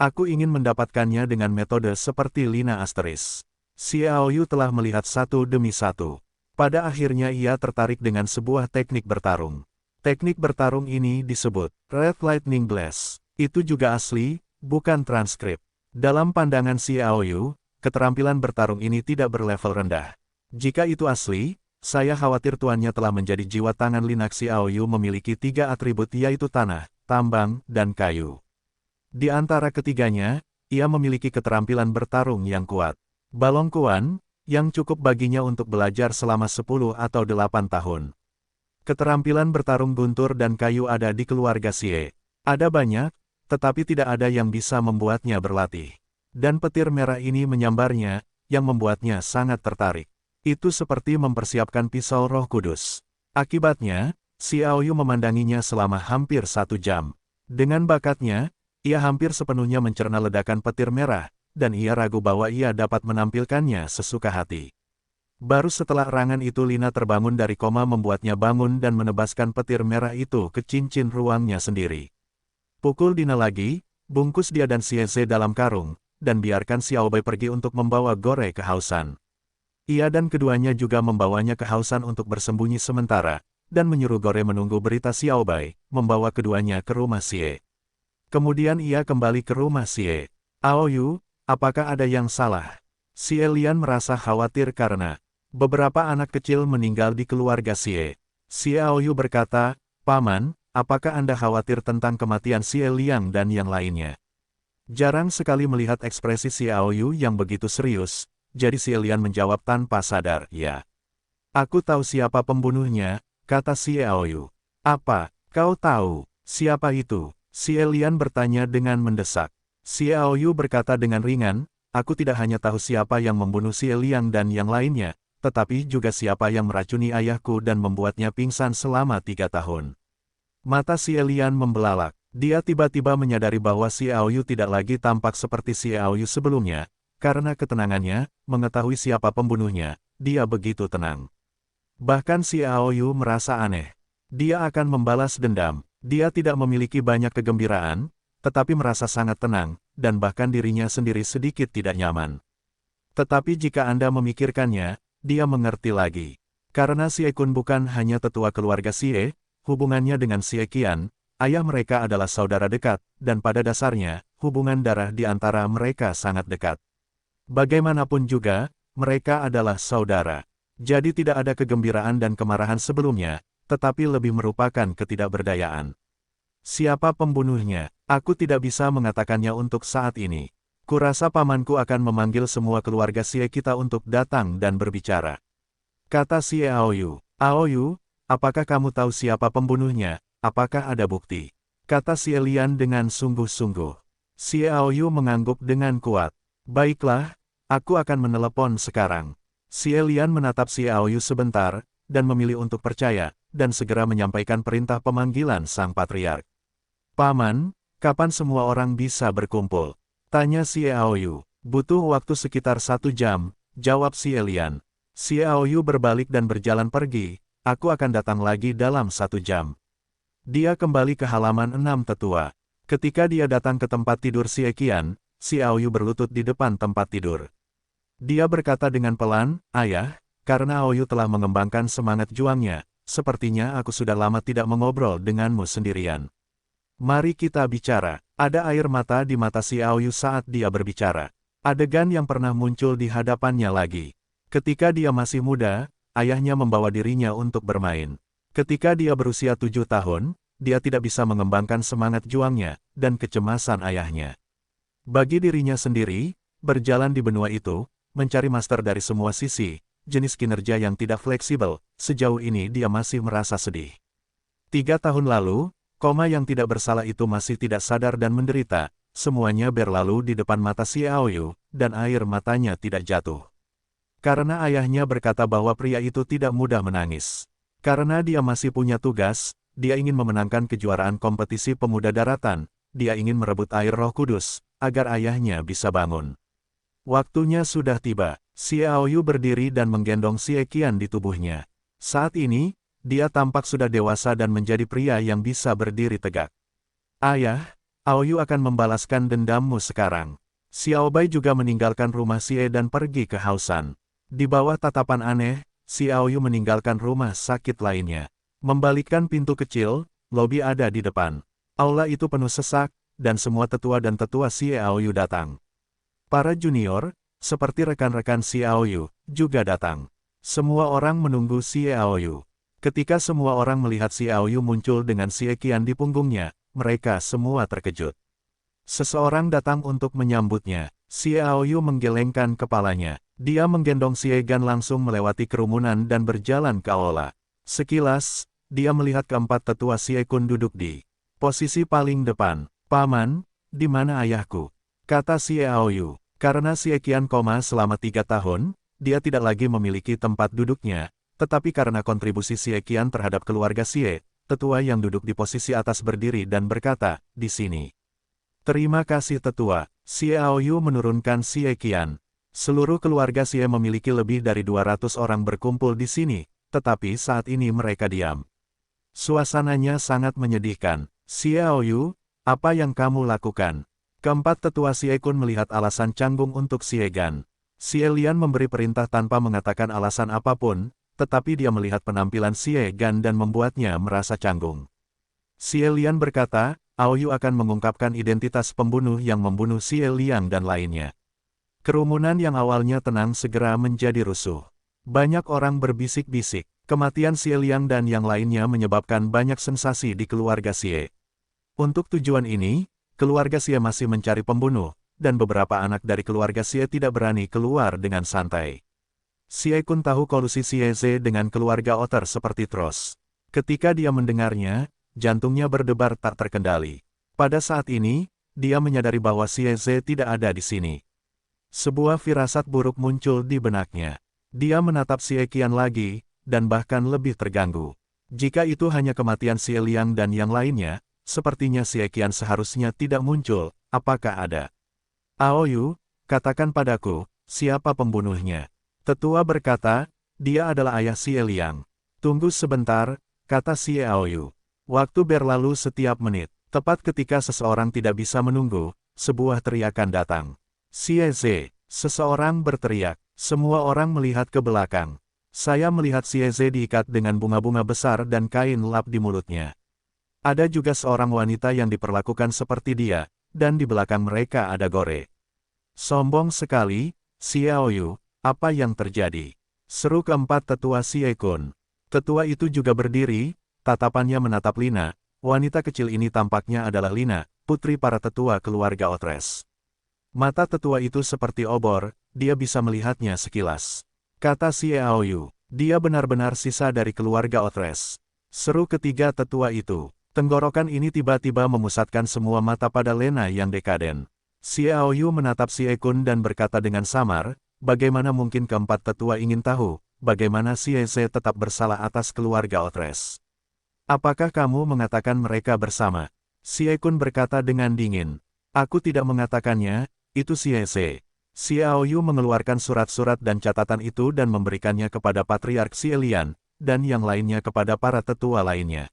Aku ingin mendapatkannya dengan metode seperti Lina Asteris. Xiaoyu telah melihat satu demi satu. Pada akhirnya ia tertarik dengan sebuah teknik bertarung. Teknik bertarung ini disebut Red Lightning Blast. Itu juga asli, bukan transkrip. Dalam pandangan Xiaoyu, keterampilan bertarung ini tidak berlevel rendah. Jika itu asli, saya khawatir tuannya telah menjadi jiwa tangan Linak. Xiaoyu memiliki 3 atribut yaitu tanah, tambang, dan kayu. Di antara ketiganya, ia memiliki keterampilan bertarung yang kuat. Balong Kuan, yang cukup baginya untuk belajar selama 10 atau 8 tahun. Keterampilan bertarung guntur dan kayu ada di keluarga Xie. Ada banyak, tetapi tidak ada yang bisa membuatnya berlatih. Dan petir merah ini menyambarnya, yang membuatnya sangat tertarik. Itu seperti mempersiapkan pisau Roh Kudus. Akibatnya, Xiaoyu memandanginya selama hampir 1 jam. Dengan bakatnya, ia hampir sepenuhnya mencerna ledakan petir merah, dan ia ragu bahwa ia dapat menampilkannya sesuka hati. Baru setelah erangan itu Lina terbangun dari koma membuatnya bangun dan menebaskan petir merah itu ke cincin ruangnya sendiri. Pukul Dina lagi, bungkus dia dan Xie Ze dalam karung, dan biarkan Xiaobai pergi untuk membawa Gore kehausan. Ia dan keduanya juga membawanya kehausan untuk bersembunyi sementara, dan menyuruh Gore menunggu berita Xiaobai, membawa keduanya ke rumah Xie. Kemudian ia kembali ke rumah Xie. Aoyu, apakah ada yang salah? Xie Lian merasa khawatir karena beberapa anak kecil meninggal di keluarga Xie. Xiaoyu berkata, Paman, apakah Anda khawatir tentang kematian Xie Liang dan yang lainnya? Jarang sekali melihat ekspresi Xiaoyu yang begitu serius, jadi Xie Lian menjawab tanpa sadar, ya. Aku tahu siapa pembunuhnya, kata Xiaoyu. Apa, kau tahu, siapa itu? Xie Lian bertanya dengan mendesak. Xiaoyu berkata dengan ringan, aku tidak hanya tahu siapa yang membunuh Xie Liang dan yang lainnya, tetapi juga siapa yang meracuni ayahku dan membuatnya pingsan selama 3 tahun. Mata Xie Lian membelalak. Dia tiba-tiba menyadari bahwa Xiaoyu tidak lagi tampak seperti Xiaoyu sebelumnya, karena ketenangannya, mengetahui siapa pembunuhnya, dia begitu tenang. Bahkan Xiaoyu merasa aneh. Dia akan membalas dendam. Dia tidak memiliki banyak kegembiraan, tetapi merasa sangat tenang, dan bahkan dirinya sendiri sedikit tidak nyaman. Tetapi jika Anda memikirkannya, dia mengerti lagi. Karena Xie Kun bukan hanya tetua keluarga Xie, hubungannya dengan Xie Qian, ayah mereka adalah saudara dekat, dan pada dasarnya, hubungan darah di antara mereka sangat dekat. Bagaimanapun juga, mereka adalah saudara. Jadi tidak ada kegembiraan dan kemarahan sebelumnya, tetapi lebih merupakan ketidakberdayaan. Siapa pembunuhnya? Aku tidak bisa mengatakannya untuk saat ini. Kurasa pamanku akan memanggil semua keluarga Xie kita untuk datang dan berbicara. Kata Xiaoyu. Aoyu, apakah kamu tahu siapa pembunuhnya? Apakah ada bukti? Kata Xie Lian dengan sungguh-sungguh. Xiaoyu mengangguk dengan kuat. Baiklah, aku akan menelepon sekarang. Xie Lian menatap Xiao Yu sebentar, dan memilih untuk percaya, dan segera menyampaikan perintah pemanggilan sang patriark. Paman, kapan semua orang bisa berkumpul? Tanya Xiao Yu. Butuh waktu sekitar 1 jam, jawab Xie Lian. Xiao Yu berbalik dan berjalan pergi, aku akan datang lagi dalam 1 jam. Dia kembali ke halaman 6 tetua. Ketika dia datang ke tempat tidur Xie Qian, Xiao Yu berlutut di depan tempat tidur. Dia berkata dengan pelan, "Ayah, karena Aoyu telah mengembangkan semangat juangnya, sepertinya aku sudah lama tidak mengobrol denganmu sendirian. Mari kita bicara." Ada air mata di mata si Aoyu saat dia berbicara. Adegan yang pernah muncul di hadapannya lagi. Ketika dia masih muda, ayahnya membawa dirinya untuk bermain. Ketika dia berusia 7 tahun, dia tidak bisa mengembangkan semangat juangnya, dan kecemasan ayahnya. Bagi dirinya sendiri, berjalan di benua itu, mencari master dari semua sisi, jenis kinerja yang tidak fleksibel, sejauh ini dia masih merasa sedih. 3 tahun lalu, koma yang tidak bersalah itu masih tidak sadar dan menderita, semuanya berlalu di depan mata Xiao Yu, dan air matanya tidak jatuh. Karena ayahnya berkata bahwa pria itu tidak mudah menangis. Karena dia masih punya tugas, dia ingin memenangkan kejuaraan kompetisi pemuda daratan, dia ingin merebut air roh kudus, agar ayahnya bisa bangun. Waktunya sudah tiba. Xiao Yu berdiri dan menggendong Xie Qian di tubuhnya. Saat ini, dia tampak sudah dewasa dan menjadi pria yang bisa berdiri tegak. Ayah, Aoyu akan membalaskan dendammu sekarang. Xiao Bai juga meninggalkan rumah Xie dan pergi ke Haosan. Di bawah tatapan aneh, Xiao Yu meninggalkan rumah sakit lainnya. Membalikkan pintu kecil, lobi ada di depan. Aula itu penuh sesak, dan semua tetua dan tetua Xiao Yu datang. Para junior, seperti rekan-rekan Xiao Yu, juga datang. Semua orang menunggu Xiao Yu. Ketika semua orang melihat Xiao Yu muncul dengan Xie Qian di punggungnya, mereka semua terkejut. Seseorang datang untuk menyambutnya. Xiao Yu menggelengkan kepalanya. Dia menggendong Xie Gan langsung melewati kerumunan dan berjalan ke aula. Sekilas, dia melihat keempat tetua Xie Kun duduk di posisi paling depan. "Paman, di mana ayahku?" kata Xiao Yu. Karena Xie Qian koma selama 3 tahun, dia tidak lagi memiliki tempat duduknya, tetapi karena kontribusi Xie Qian terhadap keluarga Xie, tetua yang duduk di posisi atas berdiri dan berkata, "Di sini." "Terima kasih tetua." Xiao Yu menurunkan Xie Qian. Seluruh keluarga Xie memiliki lebih dari 200 orang berkumpul di sini, tetapi saat ini mereka diam. Suasananya sangat menyedihkan. "Xiao Yu, apa yang kamu lakukan?" Keempat tetua Xie Kun melihat alasan canggung untuk Xie Gan. Xie Lian memberi perintah tanpa mengatakan alasan apapun, tetapi dia melihat penampilan Xie Gan dan membuatnya merasa canggung. Xie Lian berkata, Aoyu akan mengungkapkan identitas pembunuh yang membunuh Xie Liang dan lainnya. Kerumunan yang awalnya tenang segera menjadi rusuh. Banyak orang berbisik-bisik. Kematian Xie Liang dan yang lainnya menyebabkan banyak sensasi di keluarga Xie. Untuk tujuan ini, keluarga Xie masih mencari pembunuh, dan beberapa anak dari keluarga Xie tidak berani keluar dengan santai. Xie Kun tahu kolusi Xie Ze dengan keluarga Otter seperti Tros. Ketika dia mendengarnya, jantungnya berdebar tak terkendali. Pada saat ini, dia menyadari bahwa Xie Ze tidak ada di sini. Sebuah firasat buruk muncul di benaknya. Dia menatap Xie Qian lagi, dan bahkan lebih terganggu. Jika itu hanya kematian Xie Liang dan yang lainnya, sepertinya Xie Qian seharusnya tidak muncul. Apakah ada? "Aoyu, katakan padaku, siapa pembunuhnya?" Tetua berkata, "Dia adalah ayah Xie Liang." "Tunggu sebentar," kata Xie Aoyu. Waktu berlalu setiap menit. Tepat ketika seseorang tidak bisa menunggu, sebuah teriakan datang. "Xie Ze!" Seseorang berteriak. Semua orang melihat ke belakang. Saya melihat Xie Ze diikat dengan bunga-bunga besar dan kain lap di mulutnya. Ada juga seorang wanita yang diperlakukan seperti dia, dan di belakang mereka ada Gore. "Sombong sekali, Xiao Yu, apa yang terjadi?" seru keempat tetua Xie Kun. Tetua itu juga berdiri, tatapannya menatap Lina. Wanita kecil ini tampaknya adalah Lina, putri para tetua keluarga Otres. Mata tetua itu seperti obor, dia bisa melihatnya sekilas. Kata Xiao Yu, dia benar-benar sisa dari keluarga Otres. Seru ketiga tetua itu. Tenggorokan ini tiba-tiba memusatkan semua mata pada Lena yang dekaden. Xiao Yu menatap Xie Kun dan berkata dengan samar, bagaimana mungkin keempat tetua ingin tahu, bagaimana Xie Ze tetap bersalah atas keluarga Otres? Apakah kamu mengatakan mereka bersama? Xie Kun berkata dengan dingin. Aku tidak mengatakannya, itu Xie Ze. Xiao Yu mengeluarkan surat-surat dan catatan itu dan memberikannya kepada Patriark Xie Lian, dan yang lainnya kepada para tetua lainnya.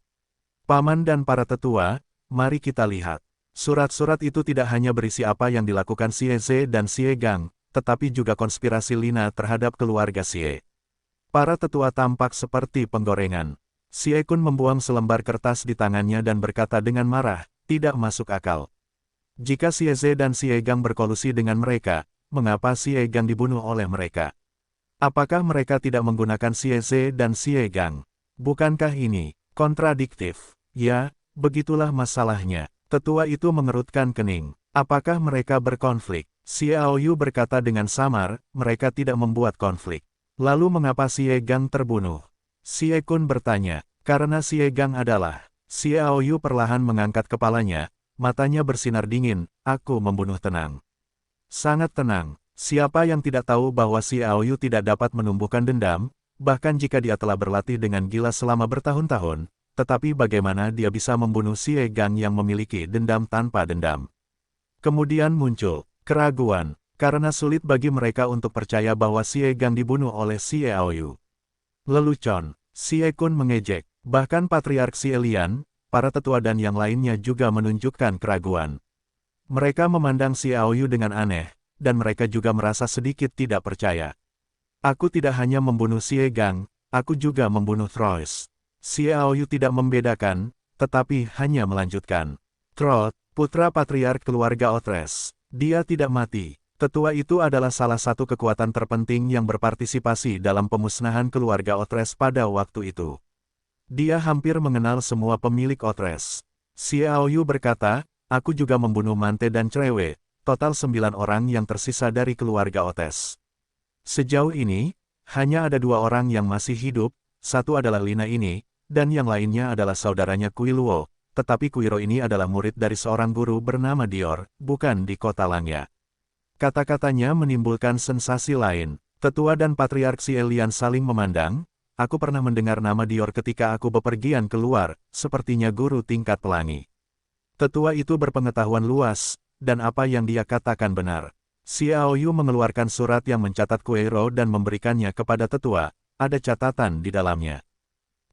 Paman dan para tetua, mari kita lihat. Surat-surat itu tidak hanya berisi apa yang dilakukan Xie Ze dan Xie Gang, tetapi juga konspirasi Lina terhadap keluarga Xie. Para tetua tampak seperti penggorengan. Xie Kun membuang selembar kertas di tangannya dan berkata dengan marah, tidak masuk akal. Jika Xie Ze dan Xie Gang berkolusi dengan mereka, mengapa Xie Gang dibunuh oleh mereka? Apakah mereka tidak menggunakan Xie Ze dan Xie Gang? Bukankah ini kontradiktif? Ya, begitulah masalahnya. Tetua itu mengerutkan kening. Apakah mereka berkonflik? Xiao Yu berkata dengan samar, mereka tidak membuat konflik. Lalu mengapa Xie Gang terbunuh? Xie Kun bertanya, karena Xie Gang adalah... Xiao Yu perlahan mengangkat kepalanya, matanya bersinar dingin, aku membunuh tenang. Sangat tenang. Siapa yang tidak tahu bahwa Xiao Yu tidak dapat menumbuhkan dendam, bahkan jika dia telah berlatih dengan gila selama bertahun-tahun, tetapi bagaimana dia bisa membunuh Xie Gang yang memiliki dendam tanpa dendam? Kemudian muncul keraguan, karena sulit bagi mereka untuk percaya bahwa Xie Gang dibunuh oleh Xiao Yu. Lelucon, Xie Kun mengejek, bahkan Patriark Xie Lian, para tetua dan yang lainnya juga menunjukkan keraguan. Mereka memandang Xiao Yu dengan aneh, dan mereka juga merasa sedikit tidak percaya. Aku tidak hanya membunuh Xie Gang, aku juga membunuh Troyes. Xiao Yu tidak membedakan, tetapi hanya melanjutkan. Trot, putra patriark keluarga Otres. Dia tidak mati. Tetua itu adalah salah satu kekuatan terpenting yang berpartisipasi dalam pemusnahan keluarga Otres pada waktu itu. Dia hampir mengenal semua pemilik Otres. Xiao Yu berkata, aku juga membunuh Mante dan Cerewe, total 9 orang yang tersisa dari keluarga Otes. Sejauh ini, hanya ada 2 orang yang masih hidup, satu adalah Lina ini, dan yang lainnya adalah saudaranya Kui Luo, tetapi Kuiro ini adalah murid dari seorang guru bernama Dior, bukan di kota Langya. Kata-katanya menimbulkan sensasi lain. Tetua dan Patriark Xie Lian saling memandang, aku pernah mendengar nama Dior ketika aku bepergian keluar, sepertinya guru tingkat pelangi. Tetua itu berpengetahuan luas, dan apa yang dia katakan benar. Xiao Yu mengeluarkan surat yang mencatat Kuiro dan memberikannya kepada tetua, ada catatan di dalamnya.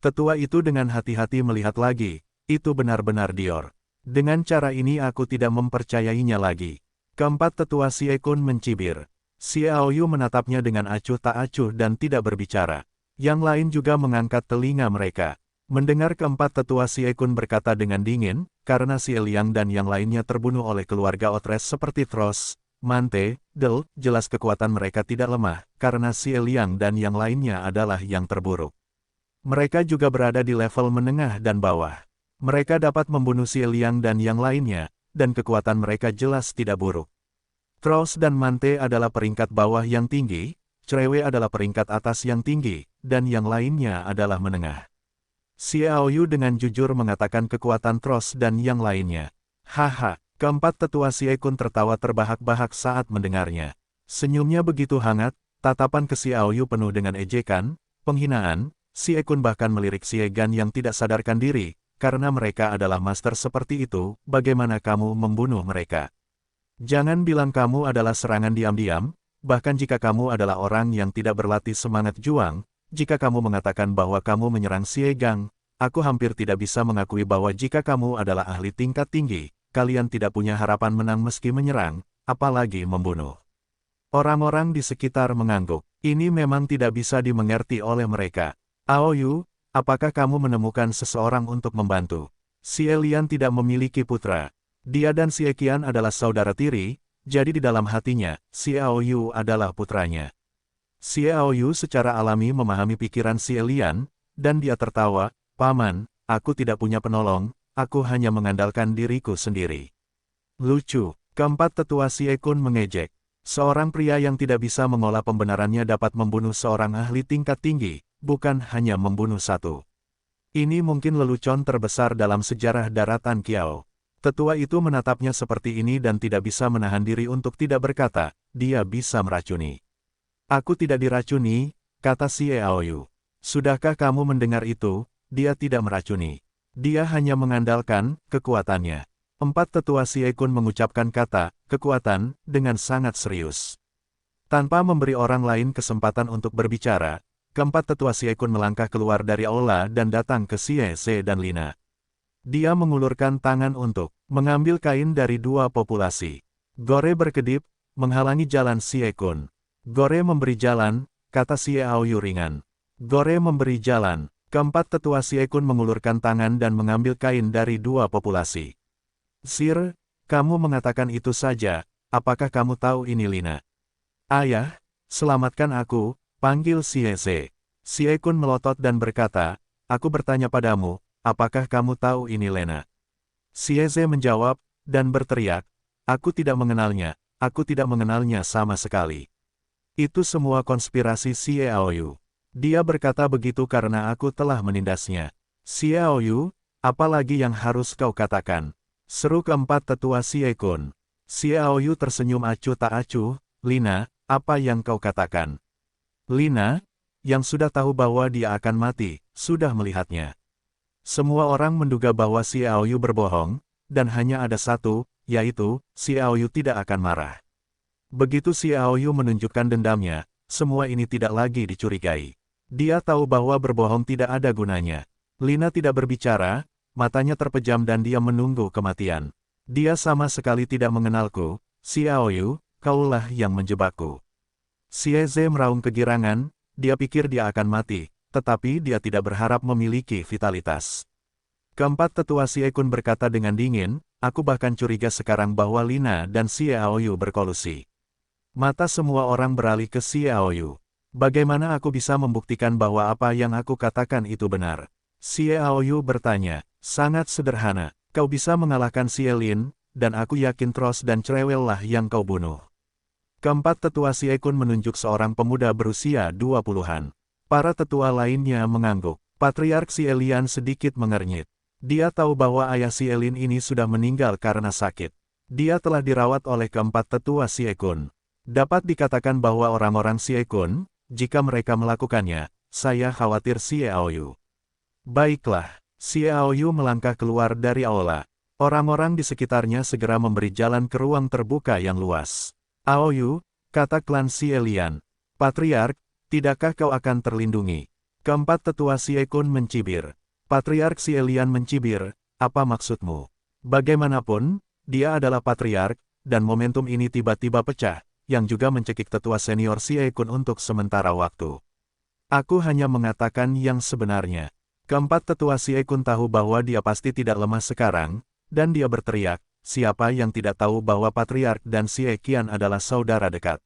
Tetua itu dengan hati-hati melihat lagi, itu benar-benar Dior. Dengan cara ini aku tidak mempercayainya lagi. Keempat tetua Xie Kun mencibir. Xiao Yu menatapnya dengan acuh tak acuh dan tidak berbicara. Yang lain juga mengangkat telinga mereka. Mendengar keempat tetua Xie Kun berkata dengan dingin, karena Xie Liang dan yang lainnya terbunuh oleh keluarga Otres seperti Tros, Mante, Del, jelas kekuatan mereka tidak lemah, karena Xie Liang dan yang lainnya adalah yang terburuk. Mereka juga berada di level menengah dan bawah. Mereka dapat membunuh Xie Liang dan yang lainnya, dan kekuatan mereka jelas tidak buruk. Tros dan Mante adalah peringkat bawah yang tinggi, Cerewe adalah peringkat atas yang tinggi, dan yang lainnya adalah menengah. Xiao Yu dengan jujur mengatakan kekuatan Tros dan yang lainnya. Haha, keempat tetua Xie Kun tertawa terbahak-bahak saat mendengarnya. Senyumnya begitu hangat, tatapan ke Xiao Yu penuh dengan ejekan, penghinaan. Xie Kun bahkan melirik Xie Gan yang tidak sadarkan diri, karena mereka adalah master seperti itu, bagaimana kamu membunuh mereka? Jangan bilang kamu adalah serangan diam-diam, bahkan jika kamu adalah orang yang tidak berlatih semangat juang, jika kamu mengatakan bahwa kamu menyerang Xie Gang, aku hampir tidak bisa mengakui bahwa jika kamu adalah ahli tingkat tinggi, kalian tidak punya harapan menang meski menyerang, apalagi membunuh. Orang-orang di sekitar mengangguk, ini memang tidak bisa dimengerti oleh mereka. Aoyu, apakah kamu menemukan seseorang untuk membantu? Xie Lian tidak memiliki putra. Dia dan Xie Qian adalah saudara tiri, jadi di dalam hatinya, Xiao Yu adalah putranya. Xiao Yu secara alami memahami pikiran Xie Lian, dan dia tertawa, Paman, aku tidak punya penolong, aku hanya mengandalkan diriku sendiri. Lucu, keempat tetua Xie Kun mengejek. Seorang pria yang tidak bisa mengolah pembenarannya dapat membunuh seorang ahli tingkat tinggi, bukan hanya membunuh satu. Ini mungkin lelucon terbesar dalam sejarah daratan Kiao. Tetua itu menatapnya seperti ini dan tidak bisa menahan diri untuk tidak berkata, dia bisa meracuni. Aku tidak diracuni, kata Xiaoyu. Sudahkah kamu mendengar itu? Dia tidak meracuni. Dia hanya mengandalkan kekuatannya. Empat tetua Siekun mengucapkan kata kekuatan dengan sangat serius. Tanpa memberi orang lain kesempatan untuk berbicara, keempat tetua Siekun melangkah keluar dari aula dan datang ke Xie Ze dan Lina. Dia mengulurkan tangan untuk mengambil kain dari dua populasi. Gore berkedip, menghalangi jalan Siekun. Gore memberi jalan, kata Xiaoyu ringan. Gore memberi jalan. Keempat tetua Siekun mengulurkan tangan dan mengambil kain dari dua populasi. Sir, kamu mengatakan itu saja, apakah kamu tahu ini Lina? Ayah, selamatkan aku, panggil Xie Ze. Siekun melotot dan berkata, aku bertanya padamu, apakah kamu tahu ini Lena? Xie Ze menjawab, dan berteriak, aku tidak mengenalnya sama sekali. Itu semua konspirasi Xiaoyu. Dia berkata begitu karena aku telah menindasnya. Xiaoyu, apalagi yang harus kau katakan? Seru keempat tetua Siekun. Xiaoyu tersenyum acuh tak acuh, Lina, apa yang kau katakan? Lina, yang sudah tahu bahwa dia akan mati, sudah melihatnya. Semua orang menduga bahwa Xiaoyu berbohong, dan hanya ada satu, yaitu, Xiaoyu tidak akan marah. Begitu Xiaoyu menunjukkan dendamnya, semua ini tidak lagi dicurigai. Dia tahu bahwa berbohong tidak ada gunanya. Lina tidak berbicara, matanya terpejam dan dia menunggu kematian. Dia sama sekali tidak mengenalku, Xiaoyu, kaulah yang menjebakku. Xie Ze meraung kegirangan, dia pikir dia akan mati, tetapi dia tidak berharap memiliki vitalitas. Keempat tetua Siekun berkata dengan dingin, aku bahkan curiga sekarang bahwa Lina dan Xiaoyu berkolusi. Mata semua orang beralih ke Xiaoyu. Bagaimana aku bisa membuktikan bahwa apa yang aku katakan itu benar? Xiaoyu bertanya, sangat sederhana, kau bisa mengalahkan Xie Lin, dan aku yakin Tros dan Cerewel lah yang kau bunuh. Keempat tetua Siekun menunjuk seorang pemuda berusia 20-an. Para tetua lainnya mengangguk. Patriark Xie Lian sedikit mengernyit. Dia tahu bahwa ayah Xie Lin ini sudah meninggal karena sakit. Dia telah dirawat oleh keempat tetua Siekun. Dapat dikatakan bahwa orang-orang Siekun, jika mereka melakukannya, saya khawatir Xiaoyu. Baiklah, Xiaoyu melangkah keluar dari aula. Orang-orang di sekitarnya segera memberi jalan ke ruang terbuka yang luas. Aoyu, kata klan Xie Lian. Patriark, tidakkah kau akan terlindungi? Keempat tetua Siekun mencibir. Patriark Xie Lian mencibir, apa maksudmu? Bagaimanapun, dia adalah patriark, dan momentum ini tiba-tiba pecah, yang juga mencekik tetua senior Siekun untuk sementara waktu. Aku hanya mengatakan yang sebenarnya. Keempat tetua Siekun tahu bahwa dia pasti tidak lemah sekarang, dan dia berteriak, siapa yang tidak tahu bahwa Patriark dan Xie Qian adalah saudara dekat?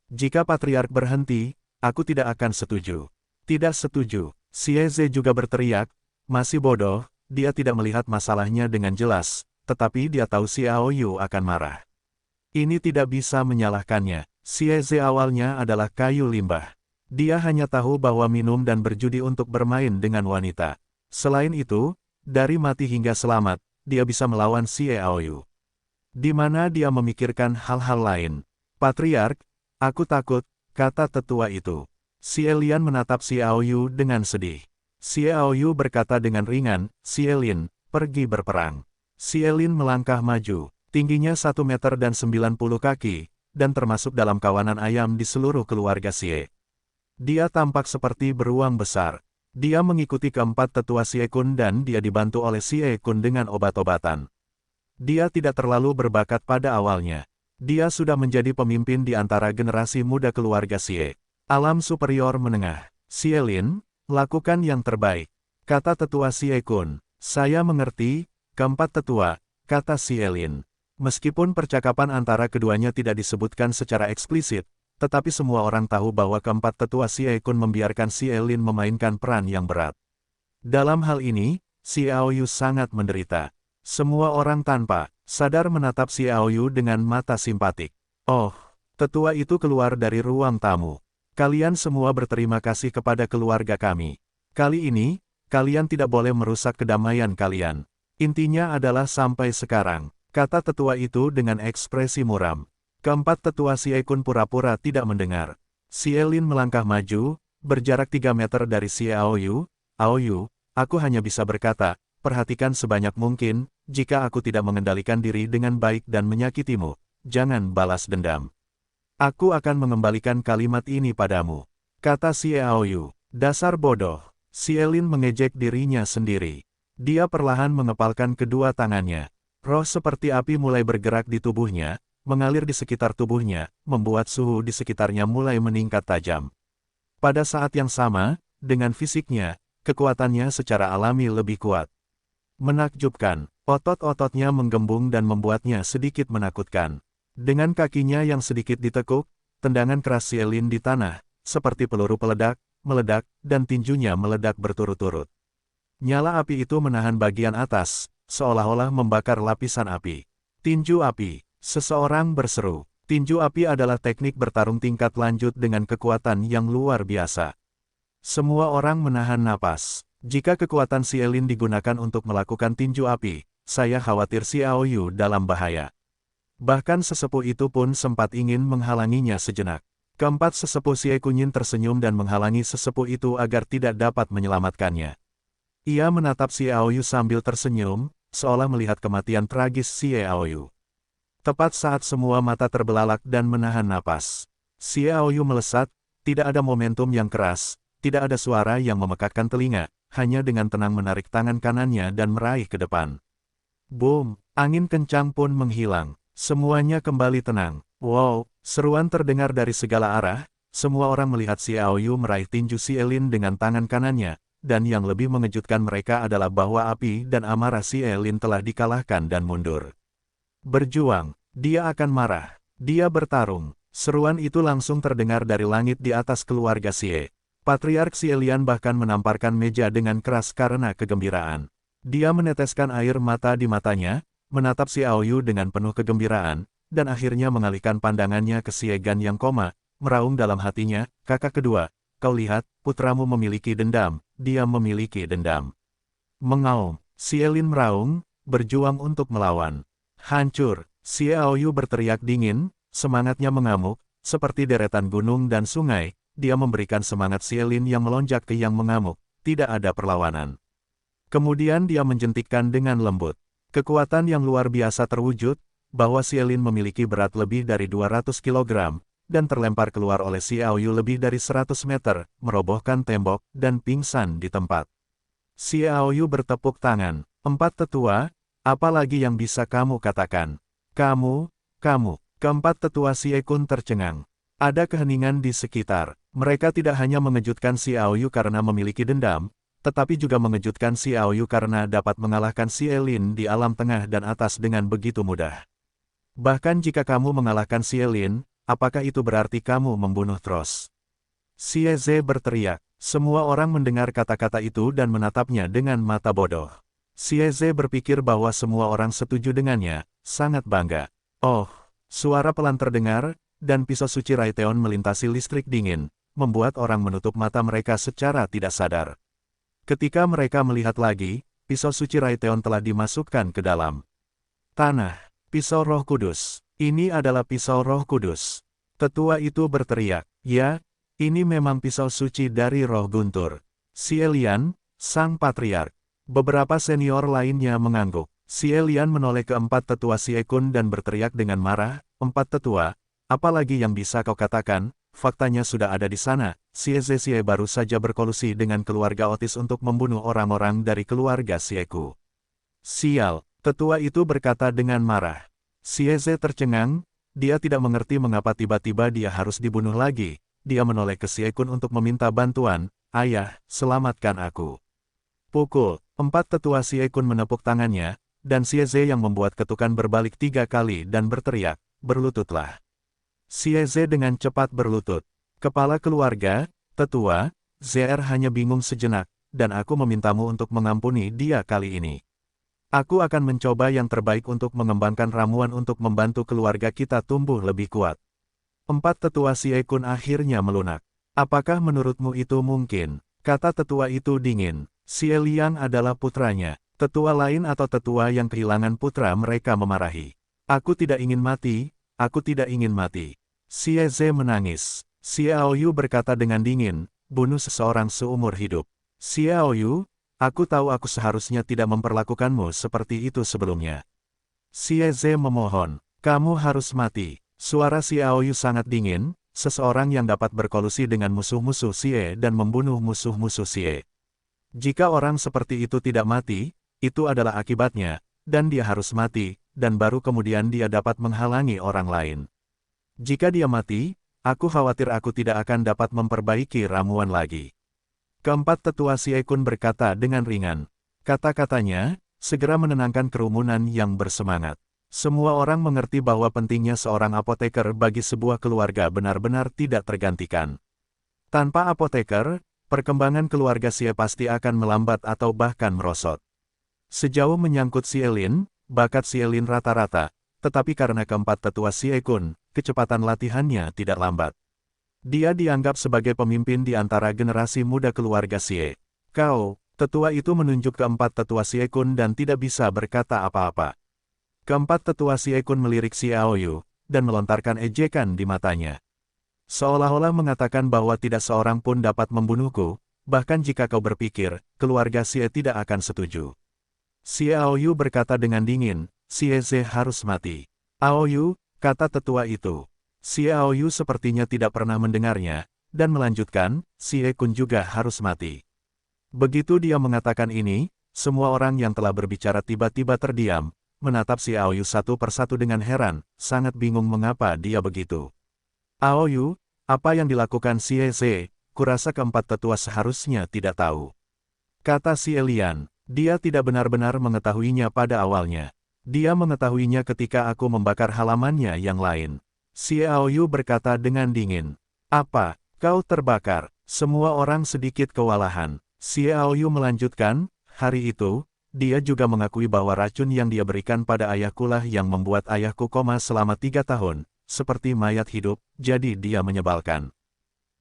Jika Patriark berhenti, aku tidak akan setuju. Tidak setuju. Xie Ze juga berteriak, masih bodoh, dia tidak melihat masalahnya dengan jelas, tetapi dia tahu Xiaoyu akan marah. Ini tidak bisa menyalahkannya. Xie Ze awalnya xiaoyu kayu limbah. Dia hanya tahu bahwa minum dan berjudi untuk bermain dengan wanita. Selain itu, dari mati hingga selamat, dia bisa melawan Xiaoyu. Di mana dia memikirkan hal-hal lain. Patriark, aku takut, kata tetua itu. Xie Lian menatap Xiaoyu dengan sedih. Xiaoyu berkata dengan ringan, Xie Lin, pergi berperang. Xie Lin melangkah maju. Tingginya 1 meter dan 90 kaki, dan termasuk dalam kawanan ayam di seluruh keluarga Xie. Dia tampak seperti beruang besar. Dia mengikuti keempat tetua Siekun dan dia dibantu oleh Siekun dengan obat-obatan. Dia tidak terlalu berbakat pada awalnya. Dia sudah menjadi pemimpin di antara generasi muda keluarga Xie. Alam superior menengah. Xie Lin, lakukan yang terbaik, kata tetua Siekun. Saya mengerti, keempat tetua, kata Xie Lin. Meskipun percakapan antara keduanya tidak disebutkan secara eksplisit, tetapi semua orang tahu bahwa keempat tetua Siekun membiarkan Xie Lin memainkan peran yang berat. Dalam hal ini, Xiaoyu sangat menderita. Semua orang tanpa sadar menatap Xiaoyu dengan mata simpatik. Oh, tetua itu keluar dari ruang tamu. Kalian semua berterima kasih kepada keluarga kami. Kali ini, kalian tidak boleh merusak kedamaian kalian. Intinya adalah sampai sekarang, kata tetua itu dengan ekspresi muram. Keempat tetua Siekun pura-pura tidak mendengar. Xie Lin melangkah maju, berjarak 3 meter dari Xie Aoyu. Aoyu, aku hanya bisa berkata, perhatikan sebanyak mungkin, jika aku tidak mengendalikan diri dengan baik dan menyakitimu, jangan balas dendam. Aku akan mengembalikan kalimat ini padamu. Kata Xie Aoyu, dasar bodoh. Xie Lin mengejek dirinya sendiri. Dia perlahan mengepalkan kedua tangannya. Roh seperti api mulai bergerak di tubuhnya, mengalir di sekitar tubuhnya, membuat suhu di sekitarnya mulai meningkat tajam. Pada saat yang sama, dengan fisiknya, kekuatannya secara alami lebih kuat. Menakjubkan, otot-ototnya menggembung dan membuatnya sedikit menakutkan. Dengan kakinya yang sedikit ditekuk, tendangan keras Xie Lin di tanah, seperti peluru peledak, meledak, dan tinjunya meledak berturut-turut. Nyala api itu menahan bagian atas, seolah-olah membakar lapisan api. Tinju api. Seseorang berseru, tinju api adalah teknik bertarung tingkat lanjut dengan kekuatan yang luar biasa. Semua orang menahan napas. Jika kekuatan Xie Lin digunakan untuk melakukan tinju api, saya khawatir Xie Aoyu dalam bahaya. Bahkan sesepuh itu pun sempat ingin menghalanginya sejenak. Keempat sesepuh Xie Kunyin tersenyum dan menghalangi sesepuh itu agar tidak dapat menyelamatkannya. Ia menatap Xie Aoyu sambil tersenyum, seolah melihat kematian tragis Xie Aoyu. Tepat saat semua mata terbelalak dan menahan napas, Xie Aoyu melesat, tidak ada momentum yang keras, tidak ada suara yang memekakkan telinga, hanya dengan tenang menarik tangan kanannya dan meraih ke depan. Boom, angin kencang pun menghilang, semuanya kembali tenang. Wow, seruan terdengar dari segala arah, semua orang melihat Xie Aoyu meraih tinju Xie Lin dengan tangan kanannya, dan yang lebih mengejutkan mereka adalah bahwa api dan amarah Xie Lin telah dikalahkan dan mundur. Berjuang, dia akan marah. Dia bertarung. Seruan itu langsung terdengar dari langit di atas keluarga Xie. Patriark Xie Lian bahkan menamparkan meja dengan keras karena kegembiraan. Dia meneteskan air mata di matanya, menatap Xie Aoyu dengan penuh kegembiraan, dan akhirnya mengalihkan pandangannya ke Xie Gan yang koma, meraung dalam hatinya, kakak kedua, kau lihat, putramu memiliki dendam, dia memiliki dendam. Mengaum, Xie Lin meraung, berjuang untuk melawan. Hancur, Xie Aoyu berteriak dingin, semangatnya mengamuk, seperti deretan gunung dan sungai, dia memberikan semangat Xie Lin yang melonjak ke yang mengamuk, tidak ada perlawanan. Kemudian dia menjentikkan dengan lembut. Kekuatan yang luar biasa terwujud, bahwa Xie Lin memiliki berat lebih dari 200 kg, dan terlempar keluar oleh Xie Aoyu lebih dari 100 meter, merobohkan tembok, dan pingsan di tempat. Xie Aoyu bertepuk tangan, empat tetua, apa lagi yang bisa kamu katakan? Kamu. Keempat tetua Xie Kun tercengang. Ada keheningan di sekitar. Mereka tidak hanya mengejutkan Xie Aoyu karena memiliki dendam, tetapi juga mengejutkan Xie Aoyu karena dapat mengalahkan Xie Lin di alam tengah dan atas dengan begitu mudah. Bahkan jika kamu mengalahkan Xie Lin, apakah itu berarti kamu membunuh Tros? Xie Ze berteriak. Semua orang mendengar kata-kata itu dan menatapnya dengan mata bodoh. Xie Ze berpikir bahwa semua orang setuju dengannya, sangat bangga. Oh, suara pelan terdengar, dan pisau suci Raiteon melintasi listrik dingin, membuat orang menutup mata mereka secara tidak sadar. Ketika mereka melihat lagi, pisau suci Raiteon telah dimasukkan ke dalam tanah. Pisau Roh Kudus. Ini adalah pisau Roh Kudus. Tetua itu berteriak, ya, ini memang pisau suci dari Roh Guntur. Xie Lian, sang patriark. Beberapa senior lainnya mengangguk. Xie Lian menoleh ke empat tetua Xie Kun dan berteriak dengan marah, empat tetua, apalagi yang bisa kau katakan, faktanya sudah ada di sana, Xie Ze Xie baru saja berkolusi dengan keluarga Otis untuk membunuh orang-orang dari keluarga Xie Ku. Sial, tetua itu berkata dengan marah. Xie Ze tercengang, dia tidak mengerti mengapa tiba-tiba dia harus dibunuh lagi, dia menoleh ke Xie Kun untuk meminta bantuan, ayah, selamatkan aku. Pukul. Empat tetua Xie Kun menepuk tangannya, dan Xie Ze yang membuat ketukan berbalik 3 kali dan berteriak, berlututlah. Xie Ze dengan cepat berlutut. Kepala keluarga, tetua, ZR hanya bingung sejenak, dan aku memintamu untuk mengampuni dia kali ini. Aku akan mencoba yang terbaik untuk mengembangkan ramuan untuk membantu keluarga kita tumbuh lebih kuat. Empat tetua Xie Kun akhirnya melunak. Apakah menurutmu itu mungkin? Kata tetua itu dingin. Xie Liang adalah putranya. Tetua lain atau tetua yang kehilangan putra mereka memarahi. Aku tidak ingin mati, aku tidak ingin mati. Xie Ze menangis. Xiao Yu berkata dengan dingin, bunuh seseorang seumur hidup. Xiao Yu, aku tahu aku seharusnya tidak memperlakukanmu seperti itu sebelumnya. Xie Ze memohon, kamu harus mati. Suara Xiao Yu sangat dingin, seseorang yang dapat berkolusi dengan musuh-musuh Xie dan membunuh musuh-musuh Xie. Jika orang seperti itu tidak mati, itu adalah akibatnya, dan dia harus mati, dan baru kemudian dia dapat menghalangi orang lain. Jika dia mati, aku khawatir aku tidak akan dapat memperbaiki ramuan lagi. Keempat tetua Xie Kun berkata dengan ringan. Kata-katanya, segera menenangkan kerumunan yang bersemangat. Semua orang mengerti bahwa pentingnya seorang apoteker bagi sebuah keluarga benar-benar tidak tergantikan. Tanpa apoteker, perkembangan keluarga Xie pasti akan melambat atau bahkan merosot. Sejauh menyangkut Xie Lin, bakat Xie Lin rata-rata, tetapi karena keempat tetua Xie Kun, kecepatan latihannya tidak lambat. Dia dianggap sebagai pemimpin di antara generasi muda keluarga Xie. Kau, tetua itu menunjuk keempat tetua Xie Kun dan tidak bisa berkata apa-apa. Keempat tetua Xie Kun melirik Xiao Yu, dan melontarkan ejekan di matanya. Seolah-olah mengatakan bahwa tidak seorang pun dapat membunuhku, bahkan jika kau berpikir, keluarga Xie tidak akan setuju. Xiao Yu berkata dengan dingin, Xie Ze harus mati. Ao Yu, kata tetua itu. Xiao Yu sepertinya tidak pernah mendengarnya, dan melanjutkan, Xie Kun juga harus mati. Begitu dia mengatakan ini, semua orang yang telah berbicara tiba-tiba terdiam, menatap Xiao Yu satu persatu dengan heran, sangat bingung mengapa dia begitu. Ao Yu, apa yang dilakukan Xie Ze, kurasa keempat tetua seharusnya tidak tahu. Kata Xie Lian. Dia tidak benar-benar mengetahuinya pada awalnya. Dia mengetahuinya ketika aku membakar halamannya yang lain. Xiao Yu berkata dengan dingin. Apa, kau terbakar? Semua orang sedikit kewalahan. Xiao Yu melanjutkan, hari itu, dia juga mengakui bahwa racun yang dia berikan pada ayahkulah yang membuat ayahku koma selama 3 tahun, seperti mayat hidup, jadi dia menyebalkan.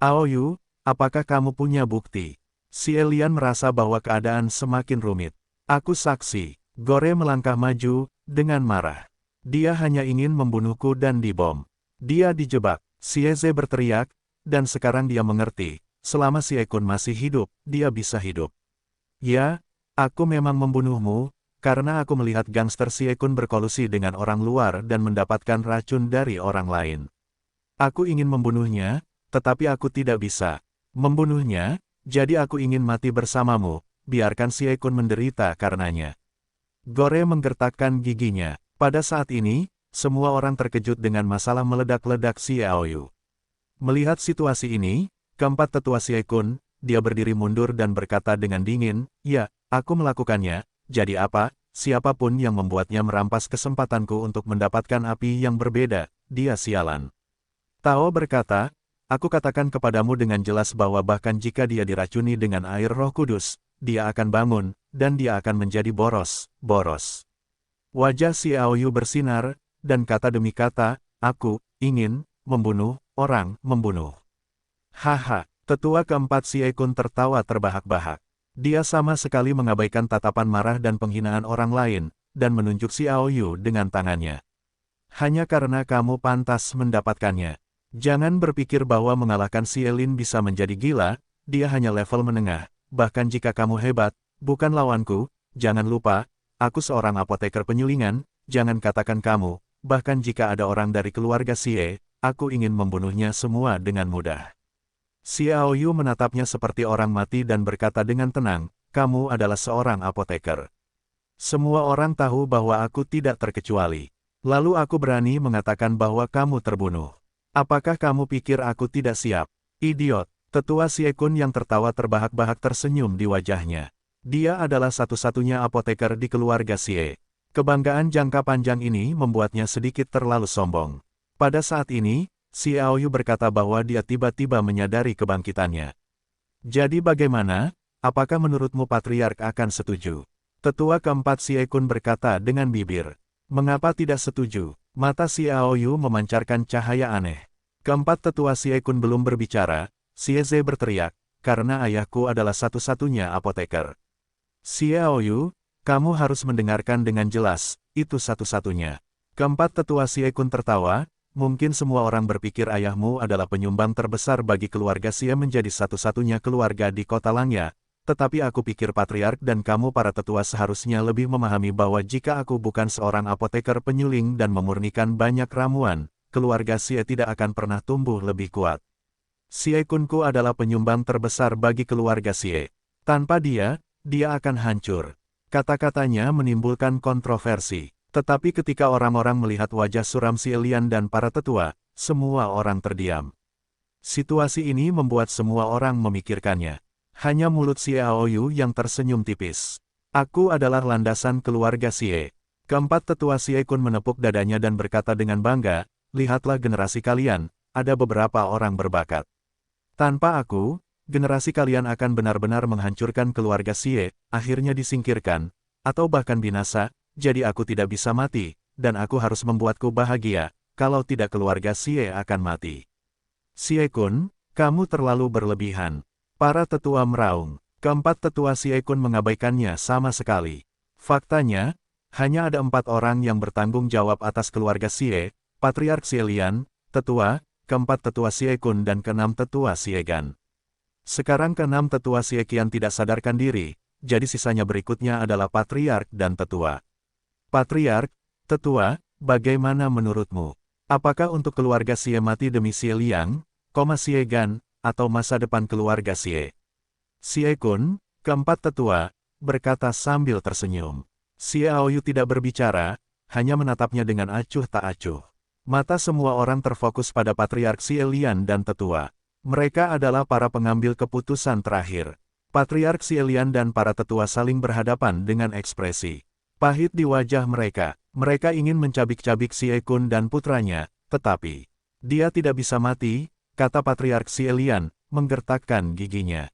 Ao Yu, apakah kamu punya bukti? Xie Lian merasa bahwa keadaan semakin rumit. Aku saksi. Gore melangkah maju, dengan marah. Dia hanya ingin membunuhku dan dibom. Dia dijebak. Xie Ze berteriak, dan sekarang dia mengerti. Selama Xie Kun masih hidup, dia bisa hidup. Ya, aku memang membunuhmu, karena aku melihat gangster Xie Kun berkolusi dengan orang luar dan mendapatkan racun dari orang lain. Aku ingin membunuhnya, tetapi aku tidak bisa membunuhnya. Jadi aku ingin mati bersamamu, biarkan Xie Kun menderita karenanya. Gore menggertakkan giginya. Pada saat ini, semua orang terkejut dengan masalah meledak-ledak Xiao Yu. Melihat situasi ini, keempat tetua Xie Kun, dia berdiri mundur dan berkata dengan dingin, ya, aku melakukannya, jadi apa, siapapun yang membuatnya merampas kesempatanku untuk mendapatkan api yang berbeda, dia sialan. Tao berkata, aku katakan kepadamu dengan jelas bahwa bahkan jika dia diracuni dengan air Roh Kudus, dia akan bangun, dan dia akan menjadi boros. Wajah Xiao Yu bersinar, dan kata demi kata, aku ingin membunuh orang, membunuh. Haha, tetua keempat Xie Kun tertawa terbahak-bahak. Dia sama sekali mengabaikan tatapan marah dan penghinaan orang lain, dan menunjuk Xiao Yu dengan tangannya. Hanya karena kamu pantas mendapatkannya. Jangan berpikir bahwa mengalahkan Xie Lin bisa menjadi gila, dia hanya level menengah, bahkan jika kamu hebat, bukan lawanku, jangan lupa, aku seorang apoteker penyulingan, jangan katakan kamu, bahkan jika ada orang dari keluarga Xie, aku ingin membunuhnya semua dengan mudah. Xiao Yu menatapnya seperti orang mati dan berkata dengan tenang, kamu adalah seorang apoteker. Semua orang tahu bahwa aku tidak terkecuali. Lalu aku berani mengatakan bahwa kamu terbunuh. Apakah kamu pikir aku tidak siap? Idiot! Tetua Xie Kun yang tertawa terbahak-bahak tersenyum di wajahnya. Dia adalah satu-satunya apoteker di keluarga Xie. Kebanggaan jangka panjang ini membuatnya sedikit terlalu sombong. Pada saat ini, Xiao Yu berkata bahwa dia tiba-tiba menyadari kebangkitannya. Jadi bagaimana? Apakah menurutmu Patriark akan setuju? Tetua keempat Xie Kun berkata dengan bibir. Mengapa tidak setuju? Mata Xiao Yu memancarkan cahaya aneh. Keempat tetua Xie Kun belum berbicara, Xie Ze berteriak, karena ayahku adalah satu-satunya apoteker. Xiao Yu, kamu harus mendengarkan dengan jelas, itu satu-satunya. Keempat tetua Xie Kun tertawa, mungkin semua orang berpikir ayahmu adalah penyumbang terbesar bagi keluarga Xie menjadi satu-satunya keluarga di kota Langya, tetapi aku pikir patriark dan kamu para tetua seharusnya lebih memahami bahwa jika aku bukan seorang apoteker penyuling dan memurnikan banyak ramuan, keluarga Xie tidak akan pernah tumbuh lebih kuat. Xie Kunku adalah penyumbang terbesar bagi keluarga Xie. Tanpa dia akan hancur. Kata-katanya menimbulkan kontroversi. Tetapi ketika orang-orang melihat wajah suram Xie Lian dan para tetua, semua orang terdiam. Situasi ini membuat semua orang memikirkannya. Hanya mulut Xie Aoyu yang tersenyum tipis. Aku adalah landasan keluarga Xie. Keempat tetua Xie Kun menepuk dadanya dan berkata dengan bangga, lihatlah generasi kalian, ada beberapa orang berbakat. Tanpa aku, generasi kalian akan benar-benar menghancurkan keluarga Xie, akhirnya disingkirkan, atau bahkan binasa, jadi aku tidak bisa mati, dan aku harus membuatku bahagia, kalau tidak keluarga Xie akan mati. Xie Kun, kamu terlalu berlebihan. Para tetua meraung. Keempat tetua Xie Kun mengabaikannya sama sekali. Faktanya, hanya ada 4 orang yang bertanggung jawab atas keluarga Xie, Patriark Xie Lian, tetua, keempat tetua Xie Kun dan keenam tetua Xie Gan. Sekarang keenam tetua Xie Qian tidak sadarkan diri, jadi sisanya berikutnya adalah patriark dan tetua. Patriark, tetua, bagaimana menurutmu? Apakah untuk keluarga Xie mati demi Xie Liang, Xie Gan, atau masa depan keluarga Xie? Xie Kun, keempat tetua, berkata sambil tersenyum. Xie Aoyu tidak berbicara, hanya menatapnya dengan acuh tak acuh. Mata semua orang terfokus pada patriark Xie Lian dan tetua. Mereka adalah para pengambil keputusan terakhir. Patriark Xie Lian dan para tetua saling berhadapan dengan ekspresi pahit di wajah mereka. Mereka ingin mencabik-cabik Xie Kun dan putranya, tetapi dia tidak bisa mati, kata Patriark Xie Lian, menggertakkan giginya.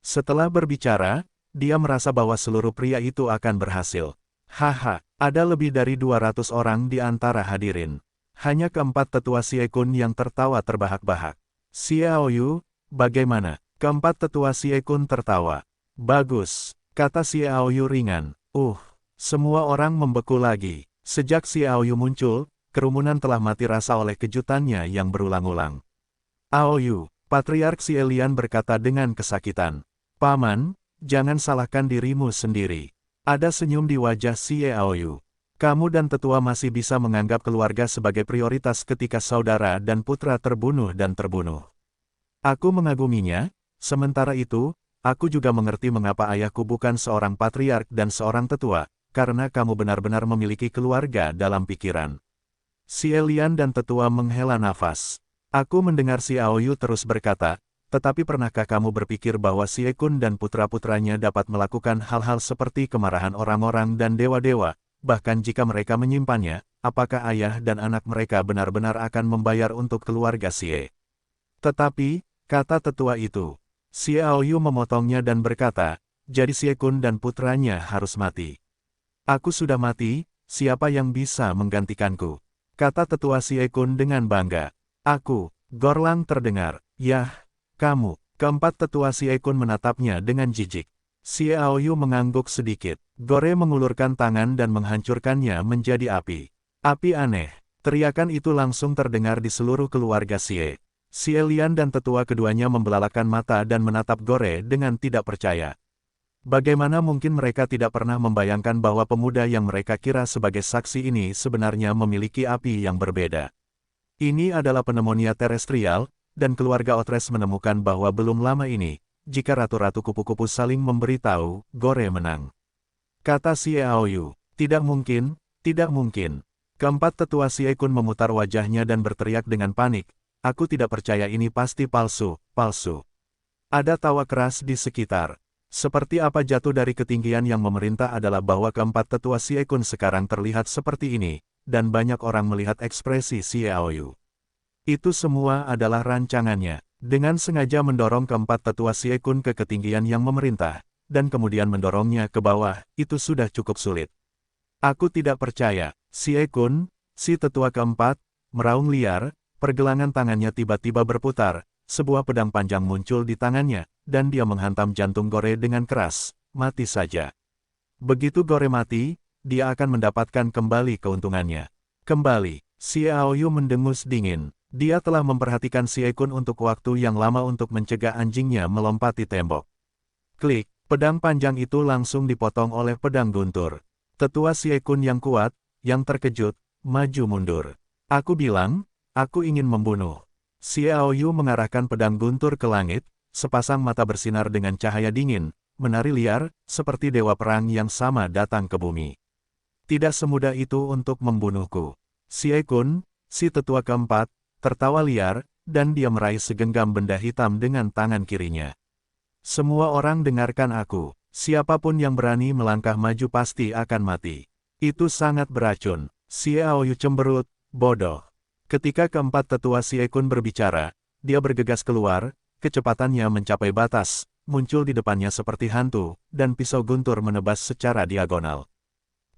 Setelah berbicara, dia merasa bahwa seluruh pria itu akan berhasil. Haha, ada lebih dari 200 orang di antara hadirin. Hanya keempat tetua Xie Kun yang tertawa terbahak-bahak. Xie Aoyu, bagaimana? Keempat tetua Xie Kun tertawa. Bagus, kata Xie Aoyu ringan. Semua orang membeku lagi. Sejak Xie Aoyu muncul, kerumunan telah mati rasa oleh kejutannya yang berulang-ulang. Aoyu, Patriark Xie Lian berkata dengan kesakitan. Paman, jangan salahkan dirimu sendiri. Ada senyum di wajah Xie Aoyu. Kamu dan tetua masih bisa menganggap keluarga sebagai prioritas ketika saudara dan putra terbunuh dan terbunuh. Aku mengaguminya, sementara itu, aku juga mengerti mengapa ayahku bukan seorang patriark dan seorang tetua, karena kamu benar-benar memiliki keluarga dalam pikiran. Xie Lian dan tetua menghela nafas. Aku mendengar Xie Aoyu terus berkata, tetapi pernahkah kamu berpikir bahwa Xie Kun dan putra-putranya dapat melakukan hal-hal seperti kemarahan orang-orang dan dewa-dewa? Bahkan jika mereka menyimpannya, apakah ayah dan anak mereka benar-benar akan membayar untuk keluarga Xie? Tetapi, kata tetua itu, Xie Aoyu memotongnya dan berkata, jadi Xie Kun dan putranya harus mati. Aku sudah mati, siapa yang bisa menggantikanku? Kata tetua Xie Kun dengan bangga. Aku, Gorlang terdengar, yah, kamu. Keempat tetua Xie Kun menatapnya dengan jijik. Xie Aoyu mengangguk sedikit. Gore mengulurkan tangan dan menghancurkannya menjadi api. Api aneh. Teriakan itu langsung terdengar di seluruh keluarga Xie. Xie Lian dan tetua keduanya membelalakan mata dan menatap Gore dengan tidak percaya. Bagaimana mungkin mereka tidak pernah membayangkan bahwa pemuda yang mereka kira sebagai saksi ini sebenarnya memiliki api yang berbeda. Ini adalah pneumonia terestrial, dan keluarga Otres menemukan bahwa belum lama ini, jika ratu-ratu kupu-kupu saling memberitahu, Gore menang. Kata Xie Aoyu, tidak mungkin, tidak mungkin. Keempat tetua Xie Kun memutar wajahnya dan berteriak dengan panik, aku tidak percaya ini pasti palsu, palsu. Ada tawa keras di sekitar. Seperti apa jatuh dari ketinggian yang memerintah adalah bahwa keempat tetua Xie Kun sekarang terlihat seperti ini, dan banyak orang melihat ekspresi Xie Aoyu. Itu semua adalah rancangannya. Dengan sengaja mendorong keempat tetua Xie Kun ke ketinggian yang memerintah, dan kemudian mendorongnya ke bawah, itu sudah cukup sulit. Aku tidak percaya. Xie Kun, si tetua keempat, meraung liar, pergelangan tangannya tiba-tiba berputar, sebuah pedang panjang muncul di tangannya, dan dia menghantam jantung Gore dengan keras, mati saja. Begitu Gore mati, dia akan mendapatkan kembali keuntungannya. Kembali. Xiaoyu mendengus dingin. Dia telah memperhatikan Xie Kun untuk waktu yang lama untuk mencegah anjingnya melompati tembok. Klik, pedang panjang itu langsung dipotong oleh pedang guntur. Tetua Xie Kun yang kuat, yang terkejut, maju mundur. Aku bilang, aku ingin membunuh. Xiaoyu mengarahkan pedang guntur ke langit, sepasang mata bersinar dengan cahaya dingin, menari liar, seperti dewa perang yang sama datang ke bumi. Tidak semudah itu untuk membunuhku. Xie Kun, si tetua keempat, tertawa liar, dan dia meraih segenggam benda hitam dengan tangan kirinya. Semua orang dengarkan aku. Siapapun yang berani melangkah maju pasti akan mati. Itu sangat beracun. Xiaoyu cemberut, bodoh. Ketika keempat tetua Xie Kun berbicara, dia bergegas keluar, kecepatannya mencapai batas, muncul di depannya seperti hantu, dan pisau guntur menebas secara diagonal.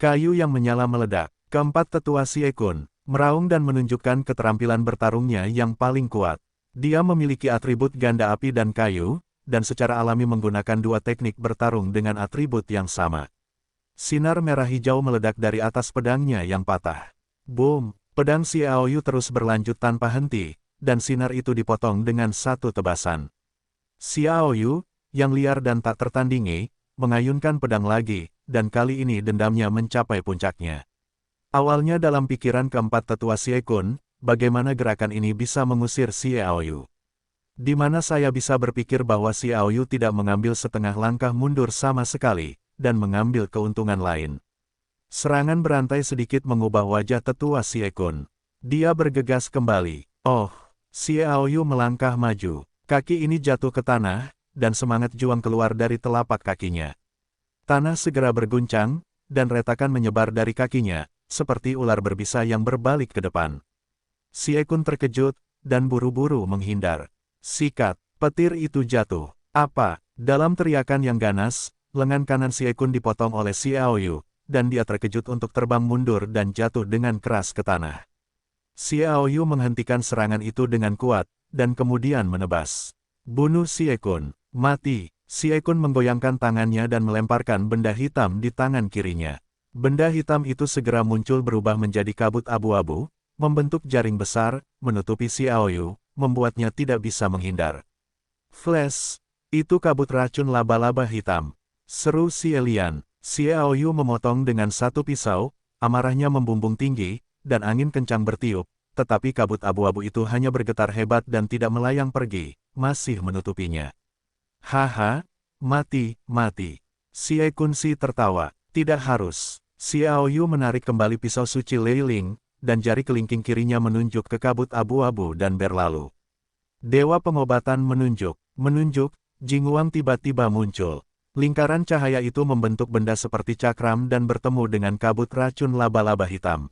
Kayu yang menyala meledak. Keempat tetua Xie Kun meraung dan menunjukkan keterampilan bertarungnya yang paling kuat. Dia memiliki atribut ganda api dan kayu, dan secara alami menggunakan dua teknik bertarung dengan atribut yang sama. Sinar merah hijau meledak dari atas pedangnya yang patah. Boom! Pedang Xiaoyu terus berlanjut tanpa henti, dan sinar itu dipotong dengan satu tebasan. Xiaoyu, yang liar dan tak tertandingi, mengayunkan pedang lagi, dan kali ini dendamnya mencapai puncaknya. Awalnya dalam pikiran keempat tetua Xie Kun, bagaimana gerakan ini bisa mengusir Xiaoyu. Di mana saya bisa berpikir bahwa Xiaoyu tidak mengambil setengah langkah mundur sama sekali, dan mengambil keuntungan lain. Serangan berantai sedikit mengubah wajah tetua Xie Kun. Dia bergegas kembali. Oh, Xiaoyu melangkah maju. Kaki ini jatuh ke tanah, dan semangat juang keluar dari telapak kakinya. Tanah segera berguncang, dan retakan menyebar dari kakinya, seperti ular berbisa yang berbalik ke depan. Xie Kun terkejut, dan buru-buru menghindar. Sikat, petir itu jatuh. Apa? Dalam teriakan yang ganas, lengan kanan Xie Kun dipotong oleh Xiaoyu, dan dia terkejut untuk terbang mundur dan jatuh dengan keras ke tanah. Xiaoyu menghentikan serangan itu dengan kuat, dan kemudian menebas. Bunuh Xie Kun. Mati. Xie Kun menggoyangkan tangannya dan melemparkan benda hitam di tangan kirinya. Benda hitam itu segera muncul berubah menjadi kabut abu-abu, membentuk jaring besar, menutupi Xiaoyu, membuatnya tidak bisa menghindar. Flash! Itu kabut racun laba-laba hitam. Seru Xie Lian. Xiaoyu memotong dengan satu pisau, amarahnya membumbung tinggi, dan angin kencang bertiup, tetapi kabut abu-abu itu hanya bergetar hebat dan tidak melayang pergi, masih menutupinya. Haha, mati, mati. Xie Kun si tertawa. Tidak harus. Xiaoyu menarik kembali pisau suci Leiling, dan jari kelingking kirinya menunjuk ke kabut abu-abu dan berlalu. Dewa pengobatan menunjuk, Jingguang tiba-tiba muncul. Lingkaran cahaya itu membentuk benda seperti cakram dan bertemu dengan kabut racun laba-laba hitam.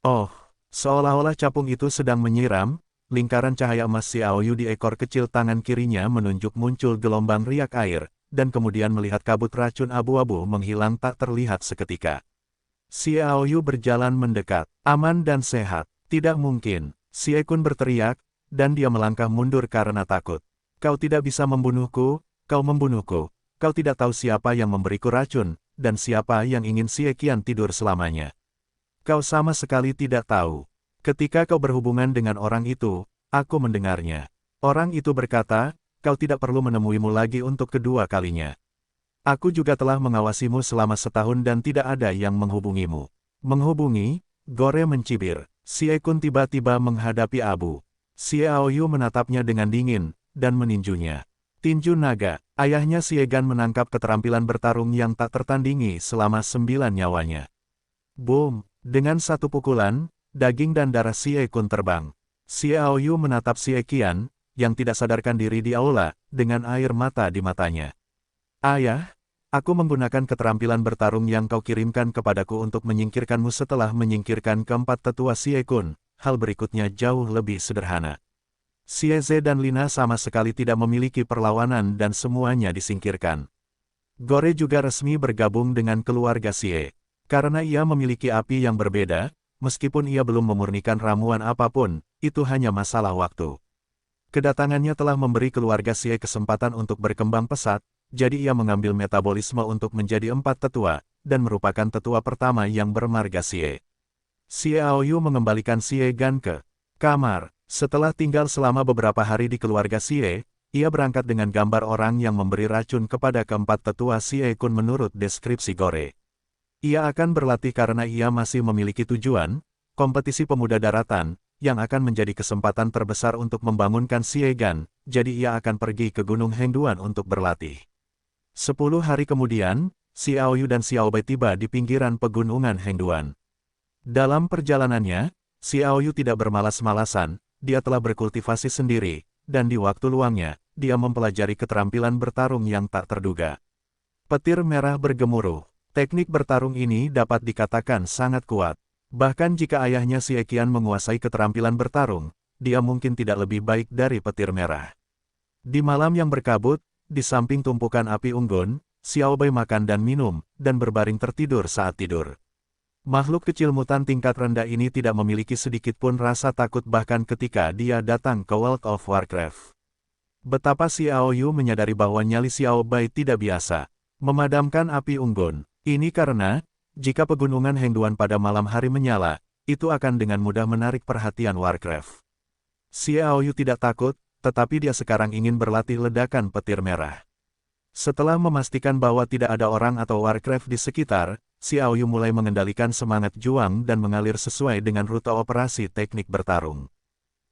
Oh, seolah-olah capung itu sedang menyiram, lingkaran cahaya emas Xiaoyu di ekor kecil tangan kirinya menunjuk muncul gelombang riak air, dan kemudian melihat kabut racun abu-abu menghilang tak terlihat seketika. Xiaoyu berjalan mendekat, aman dan sehat. Tidak mungkin. Xie Kun berteriak, dan dia melangkah mundur karena takut. Kau tidak bisa membunuhku, kau membunuhku. Kau tidak tahu siapa yang memberiku racun, dan siapa yang ingin Xie Qian tidur selamanya. Kau sama sekali tidak tahu. Ketika kau berhubungan dengan orang itu, aku mendengarnya. Orang itu berkata, kau tidak perlu menemuimu lagi untuk kedua kalinya. Aku juga telah mengawasimu selama setahun dan tidak ada yang menghubungimu. Menghubungi? Gore mencibir. Xie Kun tiba-tiba menghadapi abu. Xiaoyu menatapnya dengan dingin, dan meninjunya. Tinju naga. Ayahnya Xie Gan menangkap keterampilan bertarung yang tak tertandingi selama 9 nyawanya. Boom! Dengan satu pukulan, daging dan darah Xie Kun terbang. Xiaoyu menatap Xie Qian, yang tidak sadarkan diri di aula, dengan air mata di matanya. Ayah, aku menggunakan keterampilan bertarung yang kau kirimkan kepadaku untuk menyingkirkanmu setelah menyingkirkan keempat tetua Xie Kun. Hal berikutnya jauh lebih sederhana. Xie Ze dan Lina sama sekali tidak memiliki perlawanan dan semuanya disingkirkan. Gore juga resmi bergabung dengan keluarga Xie. Karena ia memiliki api yang berbeda, meskipun ia belum memurnikan ramuan apapun, itu hanya masalah waktu. Kedatangannya telah memberi keluarga Xie kesempatan untuk berkembang pesat, jadi ia mengambil metabolisme untuk menjadi 4 tetua, dan merupakan tetua pertama yang bermarga Xie. Xiaoyu mengembalikan Xie Gan ke kamar. Setelah tinggal selama beberapa hari di keluarga Xie, ia berangkat dengan gambar orang yang memberi racun kepada keempat tetua Xie Kun menurut deskripsi Gore. Ia akan berlatih karena ia masih memiliki tujuan, kompetisi pemuda daratan, yang akan menjadi kesempatan terbesar untuk membangunkan Xie Gan, jadi ia akan pergi ke Gunung Hengduan untuk berlatih. 10 hari kemudian, Xiaoyu dan Xiaobei tiba di pinggiran pegunungan Hengduan. Dalam perjalanannya, Xiaoyu tidak bermalas-malasan, dia telah berkultivasi sendiri, dan di waktu luangnya, dia mempelajari keterampilan bertarung yang tak terduga. Petir merah bergemuruh. Teknik bertarung ini dapat dikatakan sangat kuat. Bahkan jika ayahnya Xie Qian menguasai keterampilan bertarung, dia mungkin tidak lebih baik dari petir merah. Di malam yang berkabut, di samping tumpukan api unggun, Xiaobei makan dan minum, dan berbaring tertidur saat tidur. Makhluk kecil mutan tingkat rendah ini tidak memiliki sedikit pun rasa takut bahkan ketika dia datang ke World of Warcraft. Betapa Xiaoyu menyadari bahwa nyali Xiaobei tidak biasa. Memadamkan api unggun. Ini karena, jika pegunungan Hengduan pada malam hari menyala, itu akan dengan mudah menarik perhatian Warcraft. Xiaoyu tidak takut, tetapi dia sekarang ingin berlatih ledakan petir merah. Setelah memastikan bahwa tidak ada orang atau Warcraft di sekitar, Xiaoyu mulai mengendalikan semangat juang dan mengalir sesuai dengan rute operasi teknik bertarung.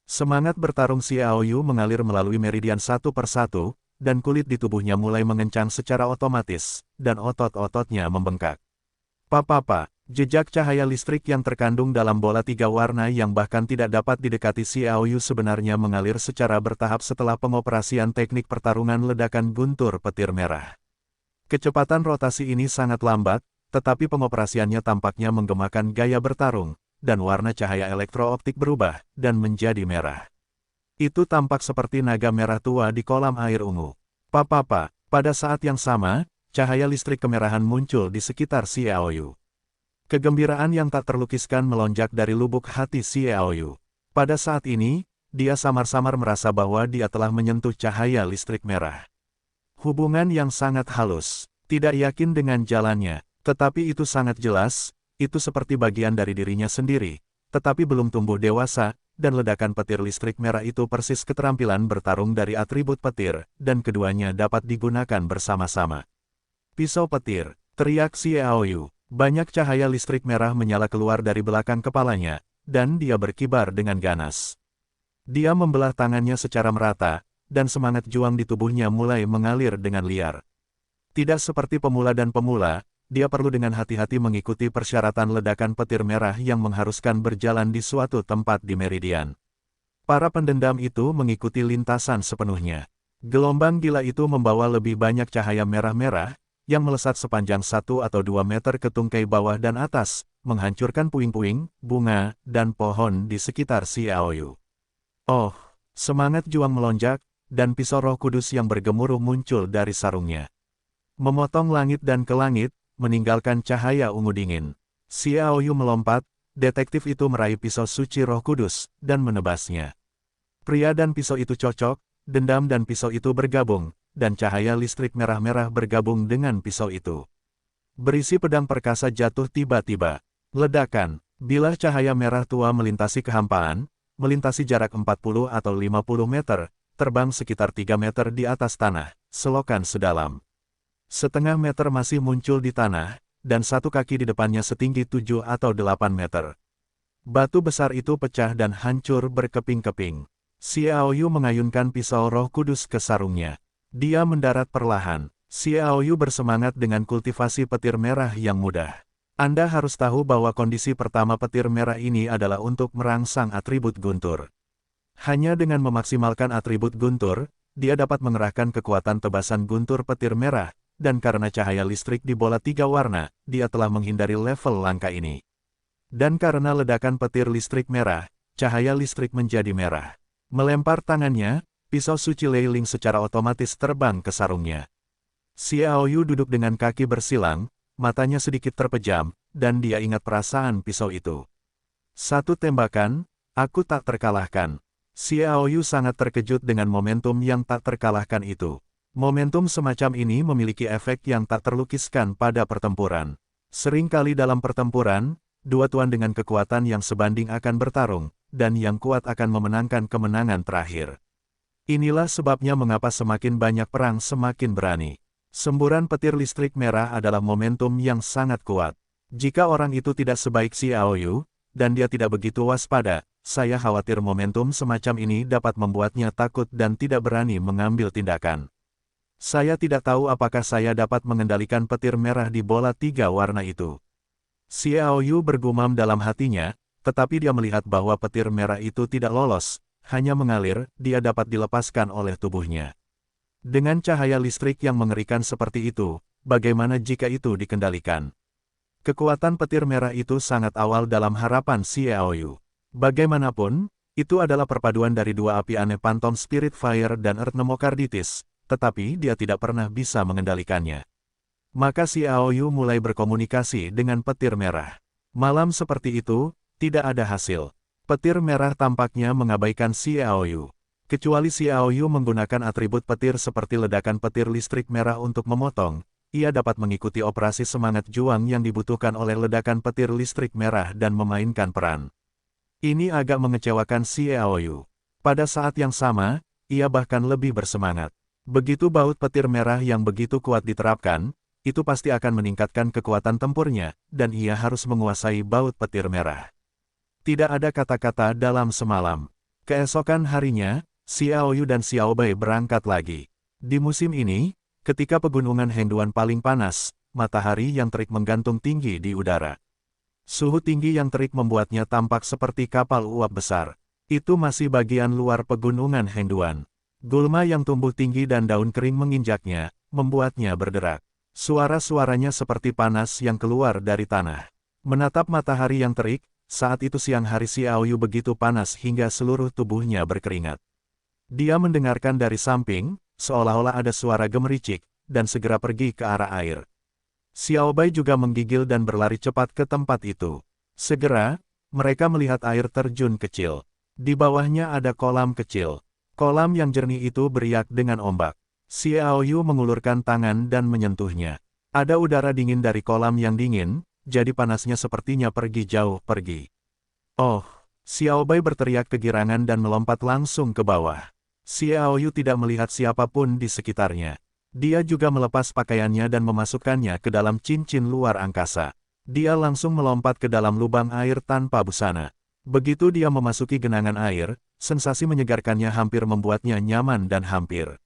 Semangat bertarung Xiaoyu mengalir melalui meridian satu persatu, dan kulit di tubuhnya mulai mengencang secara otomatis, dan otot-ototnya membengkak. Papa, jejak cahaya listrik yang terkandung dalam bola 3 warna yang bahkan tidak dapat didekati Xiaoyu sebenarnya mengalir secara bertahap setelah pengoperasian teknik pertarungan ledakan guntur petir merah. Kecepatan rotasi ini sangat lambat, tetapi pengoperasiannya tampaknya menggemakan gaya bertarung, dan warna cahaya elektrooptik berubah, dan menjadi merah. Itu tampak seperti naga merah tua di kolam air ungu. Papa, pada saat yang sama, cahaya listrik kemerahan muncul di sekitar Xiaoyu. Kegembiraan yang tak terlukiskan melonjak dari lubuk hati Xiaoyu. Pada saat ini, dia samar-samar merasa bahwa dia telah menyentuh cahaya listrik merah. Hubungan yang sangat halus, tidak yakin dengan jalannya. Tetapi itu sangat jelas, itu seperti bagian dari dirinya sendiri, tetapi belum tumbuh dewasa, dan ledakan petir listrik merah itu persis keterampilan bertarung dari atribut petir, dan keduanya dapat digunakan bersama-sama. Pisau petir, teriak Xiaoyu. Banyak cahaya listrik merah menyala keluar dari belakang kepalanya, dan dia berkibar dengan ganas. Dia membelah tangannya secara merata, dan semangat juang di tubuhnya mulai mengalir dengan liar. Tidak seperti pemula dan pemula, dia perlu dengan hati-hati mengikuti persyaratan ledakan petir merah yang mengharuskan berjalan di suatu tempat di meridian. Para pendendam itu mengikuti lintasan sepenuhnya. Gelombang gila itu membawa lebih banyak cahaya merah-merah, yang melesat sepanjang 1 atau 2 meter ke tungkai bawah dan atas, menghancurkan puing-puing, bunga, dan pohon di sekitar Xiaoyu. Oh, semangat juang melonjak, dan pisau Roh Kudus yang bergemuruh muncul dari sarungnya. Memotong langit dan ke langit, meninggalkan cahaya ungu dingin. Xiaoyu melompat, detektif itu meraih pisau suci Roh Kudus, dan menebasnya. Pria dan pisau itu cocok, dendam dan pisau itu bergabung, dan cahaya listrik merah-merah bergabung dengan pisau itu. Berisi pedang perkasa jatuh tiba-tiba. Ledakan, bilah cahaya merah tua melintasi kehampaan, melintasi jarak 40 atau 50 meter, terbang sekitar 3 meter di atas tanah, selokan sedalam. Setengah meter masih muncul di tanah, dan satu kaki di depannya setinggi 7 atau 8 meter. Batu besar itu pecah dan hancur berkeping-keping. Xiaoyu mengayunkan pisau Roh Kudus ke sarungnya. Dia mendarat perlahan. Xiaoyu bersemangat dengan kultivasi petir merah yang mudah. Anda harus tahu bahwa kondisi pertama petir merah ini adalah untuk merangsang atribut guntur. Hanya dengan memaksimalkan atribut guntur, dia dapat mengerahkan kekuatan tebasan guntur petir merah, dan karena cahaya listrik di bola 3 warna, dia telah menghindari level langka ini. Dan karena ledakan petir listrik merah, cahaya listrik menjadi merah. Melempar tangannya, pisau suci Leiling secara otomatis terbang ke sarungnya. Xiaoyu duduk dengan kaki bersilang, matanya sedikit terpejam, dan dia ingat perasaan pisau itu. Satu tembakan, aku tak terkalahkan. Xiaoyu sangat terkejut dengan momentum yang tak terkalahkan itu. Momentum semacam ini memiliki efek yang tak terlukiskan pada pertempuran. Seringkali dalam pertempuran, dua tuan dengan kekuatan yang sebanding akan bertarung, dan yang kuat akan memenangkan kemenangan terakhir. Inilah sebabnya mengapa semakin banyak perang semakin berani. Semburan petir listrik merah adalah momentum yang sangat kuat. Jika orang itu tidak sebaik Xiao Yu, dan dia tidak begitu waspada, saya khawatir momentum semacam ini dapat membuatnya takut dan tidak berani mengambil tindakan. Saya tidak tahu apakah saya dapat mengendalikan petir merah di bola 3 warna itu. Xiao Yu bergumam dalam hatinya, tetapi dia melihat bahwa petir merah itu tidak lolos, hanya mengalir, dia dapat dilepaskan oleh tubuhnya. Dengan cahaya listrik yang mengerikan seperti itu, bagaimana jika itu dikendalikan? Kekuatan petir merah itu sangat awal dalam harapan Xiao Yu. Bagaimanapun, itu adalah perpaduan dari dua api aneh Phantom Spirit Fire dan Earth Nemocarditis, tetapi dia tidak pernah bisa mengendalikannya. Maka Xiao Yu mulai berkomunikasi dengan petir merah. Malam seperti itu, tidak ada hasil. Petir merah tampaknya mengabaikan Xiao Yu. Kecuali Xiao Yu menggunakan atribut petir seperti ledakan petir listrik merah untuk memotong, ia dapat mengikuti operasi semangat juang yang dibutuhkan oleh ledakan petir listrik merah dan memainkan peran. Ini agak mengecewakan Xiao Yu. Pada saat yang sama, ia bahkan lebih bersemangat. Begitu baut petir merah yang begitu kuat diterapkan, itu pasti akan meningkatkan kekuatan tempurnya, dan ia harus menguasai baut petir merah. Tidak ada kata-kata dalam semalam. Keesokan harinya, Xiao Yu dan Xiao Bai berangkat lagi. Di musim ini, ketika pegunungan Hengduan paling panas, matahari yang terik menggantung tinggi di udara. Suhu tinggi yang terik membuatnya tampak seperti kapal uap besar. Itu masih bagian luar pegunungan Hengduan. Gulma yang tumbuh tinggi dan daun kering menginjaknya, membuatnya berderak. Suara-suaranya seperti panas yang keluar dari tanah. Menatap matahari yang terik, saat itu siang hari Xiao Yu begitu panas hingga seluruh tubuhnya berkeringat. Dia mendengarkan dari samping, seolah-olah ada suara gemericik, dan segera pergi ke arah air. Xiao Bai juga menggigil dan berlari cepat ke tempat itu. Segera, mereka melihat air terjun kecil. Di bawahnya ada kolam kecil. Kolam yang jernih itu beriak dengan ombak. Xiao Yu mengulurkan tangan dan menyentuhnya. Ada udara dingin dari kolam yang dingin, jadi panasnya sepertinya pergi jauh pergi. Oh! Xiao Bai berteriak kegirangan dan melompat langsung ke bawah. Xiao Yu tidak melihat siapapun di sekitarnya. Dia juga melepas pakaiannya dan memasukkannya ke dalam cincin luar angkasa. Dia langsung melompat ke dalam lubang air tanpa busana. Begitu dia memasuki genangan air, sensasi menyegarkannya hampir membuatnya nyaman dan hampir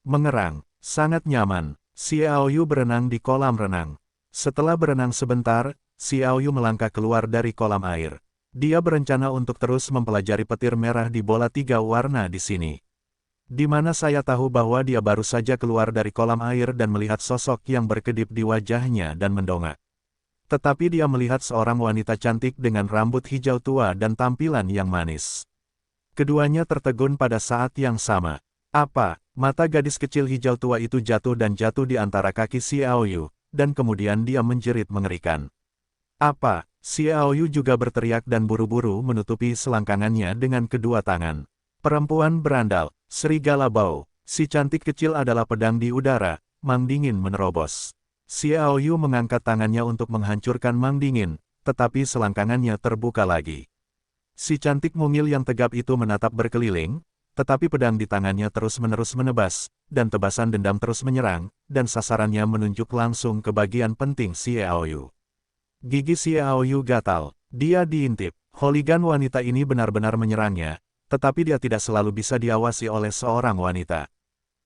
mengerang. Sangat nyaman. Xiao Yu berenang di kolam renang. Setelah berenang sebentar, Xiao Yu melangkah keluar dari kolam air. Dia berencana untuk terus mempelajari petir merah di bola 3 warna di sini. Di mana saya tahu bahwa dia baru saja keluar dari kolam air dan melihat sosok yang berkedip di wajahnya dan mendongak. Tetapi dia melihat seorang wanita cantik dengan rambut hijau tua dan tampilan yang manis. Keduanya tertegun pada saat yang sama. Apa? Mata gadis kecil hijau tua itu jatuh dan jatuh di antara kaki Xiao Yu, dan kemudian dia menjerit mengerikan. Apa? Xiao Yu juga berteriak dan buru-buru menutupi selangkangannya dengan kedua tangan. Perempuan berandal, serigala bau, si cantik kecil adalah pedang di udara, Mang Dingin menerobos. Xiao Yu mengangkat tangannya untuk menghancurkan Mang Dingin, tetapi selangkangannya terbuka lagi. Si cantik mungil yang tegap itu menatap berkeliling, tetapi pedang di tangannya terus-menerus menebas, dan tebasan dendam terus menyerang, dan sasarannya menunjuk langsung ke bagian penting Xiao Yu. Gigi Xiao Yu gatal, dia diintip. Hooligan wanita ini benar-benar menyerangnya, tetapi dia tidak selalu bisa diawasi oleh seorang wanita.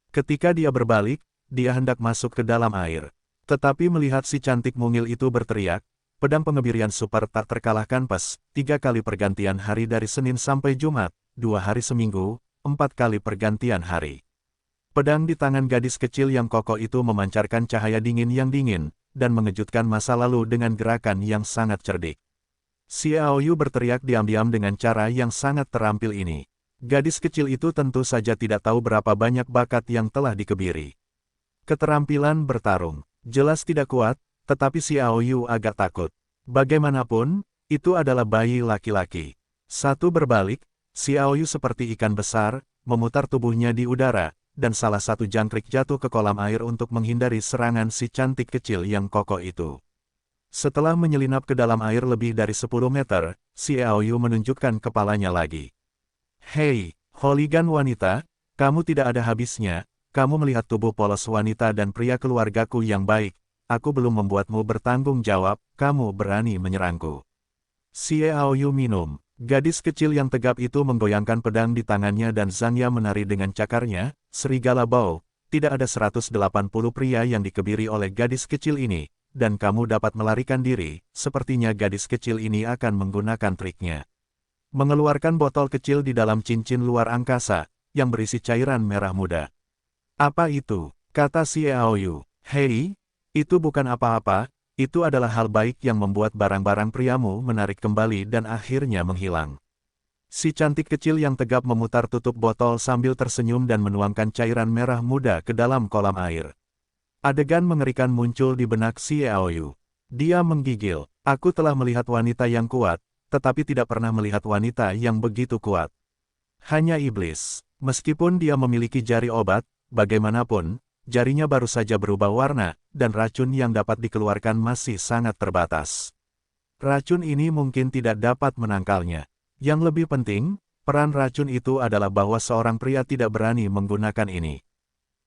Ketika dia berbalik, dia hendak masuk ke dalam air. Tetapi melihat si cantik mungil itu berteriak, pedang pengebirian super tak terkalahkan pas, 3 kali pergantian hari dari Senin sampai Jumat, 2 hari seminggu, 4 kali pergantian hari. Pedang di tangan gadis kecil yang kokoh itu memancarkan cahaya dingin yang dingin, dan mengejutkan masa lalu dengan gerakan yang sangat cerdik. Xiao Yu berteriak diam-diam dengan cara yang sangat terampil ini. Gadis kecil itu tentu saja tidak tahu berapa banyak bakat yang telah dikebiri. Keterampilan bertarung, jelas tidak kuat, tetapi Xiao Yu agak takut. Bagaimanapun, itu adalah bayi laki-laki. Satu berbalik, Xiao Yu seperti ikan besar, memutar tubuhnya di udara, dan salah satu jangkrik jatuh ke kolam air untuk menghindari serangan si cantik kecil yang kokoh itu. Setelah menyelinap ke dalam air lebih dari 10 meter, Xiao Yu menunjukkan kepalanya lagi. Hei, hooligan wanita, kamu tidak ada habisnya, kamu melihat tubuh polos wanita dan pria keluargaku yang baik, aku belum membuatmu bertanggung jawab, kamu berani menyerangku. Xiao Yu minum. Gadis kecil yang tegap itu menggoyangkan pedang di tangannya dan Zhang Ya menari dengan cakarnya, serigala bau. Tidak ada 180 pria yang dikebiri oleh gadis kecil ini, dan kamu dapat melarikan diri, sepertinya gadis kecil ini akan menggunakan triknya. Mengeluarkan botol kecil di dalam cincin luar angkasa, yang berisi cairan merah muda. Apa itu? Kata Xiao Yu. Hei, itu bukan apa-apa, itu adalah hal baik yang membuat barang-barang priamu menarik kembali dan akhirnya menghilang. Si cantik kecil yang tegap memutar tutup botol sambil tersenyum dan menuangkan cairan merah muda ke dalam kolam air. Adegan mengerikan muncul di benak Xiao Yu. Dia menggigil, aku telah melihat wanita yang kuat, tetapi tidak pernah melihat wanita yang begitu kuat. Hanya iblis. Meskipun dia memiliki jari obat, bagaimanapun, jarinya baru saja berubah warna, dan racun yang dapat dikeluarkan masih sangat terbatas. Racun ini mungkin tidak dapat menangkalnya. Yang lebih penting, peran racun itu adalah bahwa seorang pria tidak berani menggunakan ini.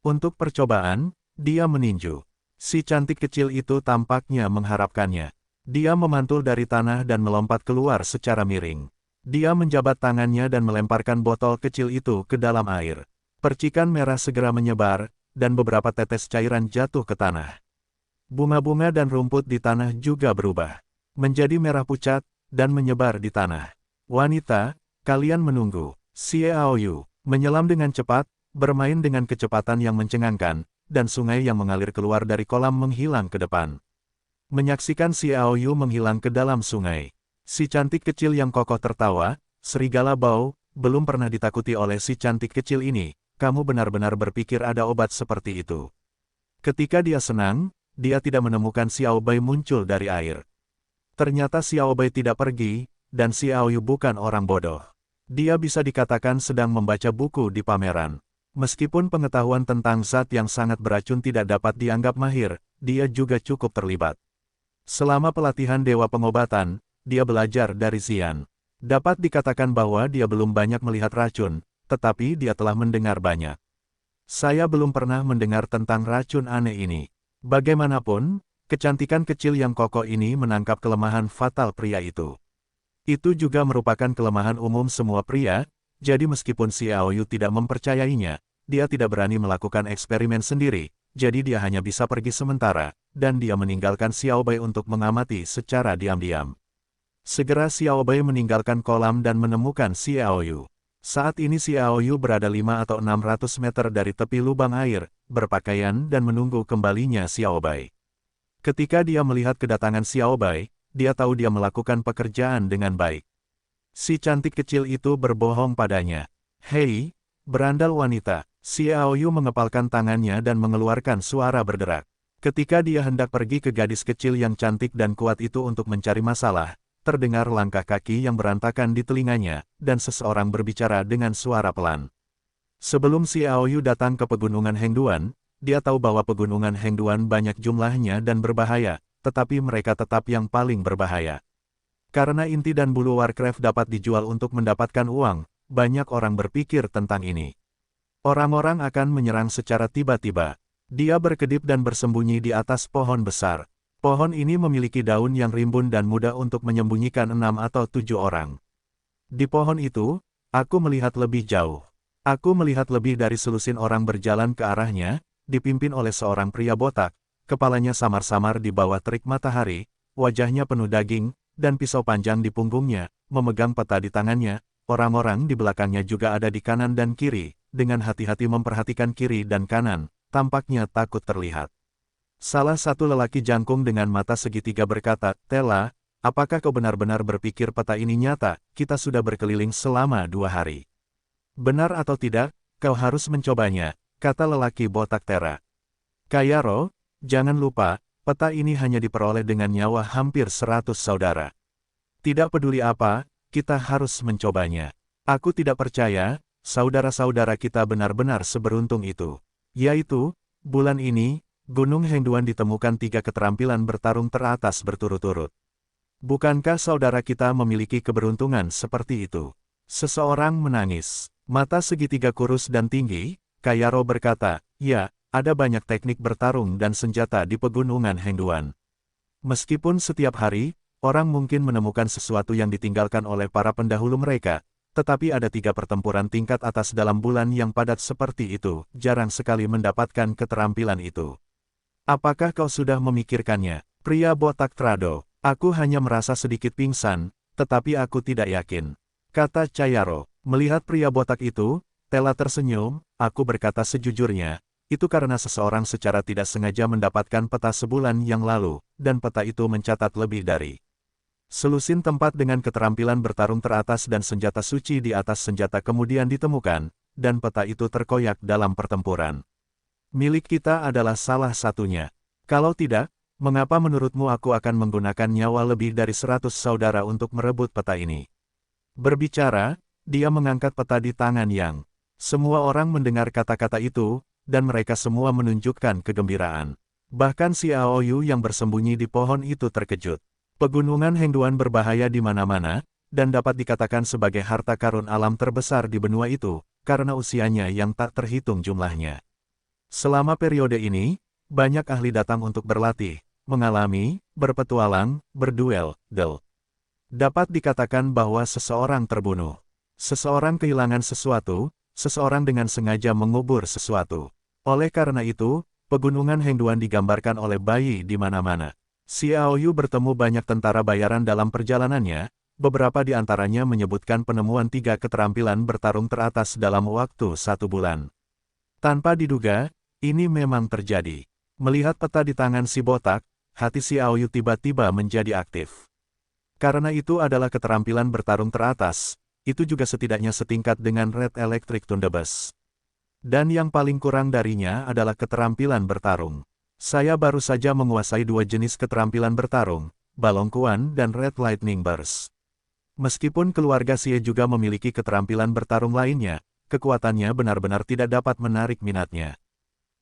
Untuk percobaan, dia meninju. Si cantik kecil itu tampaknya mengharapkannya. Dia memantul dari tanah dan melompat keluar secara miring. Dia menjabat tangannya dan melemparkan botol kecil itu ke dalam air. Percikan merah segera menyebar, dan beberapa tetes cairan jatuh ke tanah. Bunga-bunga dan rumput di tanah juga berubah menjadi merah pucat, dan menyebar di tanah. Wanita, kalian menunggu. Xiao Yu menyelam dengan cepat, bermain dengan kecepatan yang mencengangkan, dan sungai yang mengalir keluar dari kolam menghilang ke depan. Menyaksikan Xiao Yu menghilang ke dalam sungai. Si cantik kecil yang kokoh tertawa, serigala bau, belum pernah ditakuti oleh si cantik kecil ini. Kamu benar-benar berpikir ada obat seperti itu. Ketika dia senang, dia tidak menemukan Xiao Bai muncul dari air. Ternyata Xiao Bai tidak pergi, dan Xiao Yu bukan orang bodoh. Dia bisa dikatakan sedang membaca buku di pameran. Meskipun pengetahuan tentang zat yang sangat beracun tidak dapat dianggap mahir, dia juga cukup terlibat. Selama pelatihan Dewa Pengobatan, dia belajar dari Xian. Dapat dikatakan bahwa dia belum banyak melihat racun, tetapi dia telah mendengar banyak. Saya belum pernah mendengar tentang racun aneh ini. Bagaimanapun, kecantikan kecil yang kokoh ini menangkap kelemahan fatal pria itu. Itu juga merupakan kelemahan umum semua pria, jadi meskipun Xiao Yu tidak mempercayainya, dia tidak berani melakukan eksperimen sendiri, jadi dia hanya bisa pergi sementara, dan dia meninggalkan Xiao Bai untuk mengamati secara diam-diam. Segera Xiao Bai meninggalkan kolam dan menemukan Xiao Yu. Saat ini Xiao Yu berada 5 atau 600 meter dari tepi lubang air, berpakaian dan menunggu kembalinya Xiao Bai. Ketika dia melihat kedatangan Xiao Bai, dia tahu dia melakukan pekerjaan dengan baik. Si cantik kecil itu berbohong padanya. Hei, berandal wanita, Xiao Yu mengepalkan tangannya dan mengeluarkan suara berderak. Ketika dia hendak pergi ke gadis kecil yang cantik dan kuat itu untuk mencari masalah, terdengar langkah kaki yang berantakan di telinganya, dan seseorang berbicara dengan suara pelan. Sebelum Xiao Yu datang ke pegunungan Hengduan, dia tahu bahwa pegunungan Hengduan banyak jumlahnya dan berbahaya, tetapi mereka tetap yang paling berbahaya. Karena inti dan bulu Warcraft dapat dijual untuk mendapatkan uang, banyak orang berpikir tentang ini. Orang-orang akan menyerang secara tiba-tiba. Dia berkedip dan bersembunyi di atas pohon besar. Pohon ini memiliki daun yang rimbun dan mudah untuk menyembunyikan 6 atau 7 orang. Di pohon itu, aku melihat lebih jauh. Aku melihat lebih dari selusin orang berjalan ke arahnya, dipimpin oleh seorang pria botak, kepalanya samar-samar di bawah terik matahari, wajahnya penuh daging, dan pisau panjang di punggungnya, memegang peta di tangannya. Orang-orang di belakangnya juga ada di kanan dan kiri, dengan hati-hati memperhatikan kiri dan kanan, tampaknya takut terlihat. Salah satu lelaki jangkung dengan mata segitiga berkata, Tela, apakah kau benar-benar berpikir peta ini nyata? Kita sudah berkeliling selama 2 hari. Benar atau tidak, kau harus mencobanya, kata lelaki botak Tera. Kayaro, jangan lupa, peta ini hanya diperoleh dengan nyawa hampir 100 saudara. Tidak peduli apa, kita harus mencobanya. Aku tidak percaya, saudara-saudara kita benar-benar seberuntung itu. Yaitu, bulan ini, Gunung Hengduan ditemukan 3 keterampilan bertarung teratas berturut-turut. Bukankah saudara kita memiliki keberuntungan seperti itu? Seseorang menangis. Mata segitiga kurus dan tinggi, Kayaro berkata, ya, ada banyak teknik bertarung dan senjata di pegunungan Hengduan. Meskipun setiap hari, orang mungkin menemukan sesuatu yang ditinggalkan oleh para pendahulu mereka, tetapi ada 3 pertempuran tingkat atas dalam bulan yang padat seperti itu, jarang sekali mendapatkan keterampilan itu. Apakah kau sudah memikirkannya? Pria botak Trado, aku hanya merasa sedikit pingsan, tetapi aku tidak yakin. Kata Kayaro, melihat pria botak itu, Tela tersenyum, aku berkata sejujurnya, itu karena seseorang secara tidak sengaja mendapatkan peta sebulan yang lalu, dan peta itu mencatat lebih dari selusin tempat dengan keterampilan bertarung teratas dan senjata suci di atas senjata kemudian ditemukan, dan peta itu terkoyak dalam pertempuran. Milik kita adalah salah satunya. Kalau tidak, mengapa menurutmu aku akan menggunakan nyawa lebih dari 100 saudara untuk merebut peta ini? Berbicara, dia mengangkat peta di tangan Yang. Semua orang mendengar kata-kata itu, dan mereka semua menunjukkan kegembiraan. Bahkan si Aoyu yang bersembunyi di pohon itu terkejut. Pegunungan Hengduan berbahaya di mana-mana, dan dapat dikatakan sebagai harta karun alam terbesar di benua itu, karena usianya yang tak terhitung jumlahnya. Selama periode ini, banyak ahli datang untuk berlatih, mengalami, berpetualang, berduel, Dapat dikatakan bahwa seseorang terbunuh. Seseorang kehilangan sesuatu, seseorang dengan sengaja mengubur sesuatu. Oleh karena itu, pegunungan Hengduan digambarkan oleh bayi di mana-mana. Xiaoyu bertemu banyak tentara bayaran dalam perjalanannya, beberapa di antaranya menyebutkan penemuan 3 keterampilan bertarung teratas dalam waktu 1 bulan. Tanpa diduga, ini memang terjadi. Melihat peta di tangan si botak, hati Xiaoyu tiba-tiba menjadi aktif. Karena itu adalah keterampilan bertarung teratas, itu juga setidaknya setingkat dengan Red Electric Thunderburst. Dan yang paling kurang darinya adalah keterampilan bertarung. Saya baru saja menguasai 2 jenis keterampilan bertarung, Balongkuan dan Red Lightning Burst. Meskipun keluarga Xie juga memiliki keterampilan bertarung lainnya, kekuatannya benar-benar tidak dapat menarik minatnya.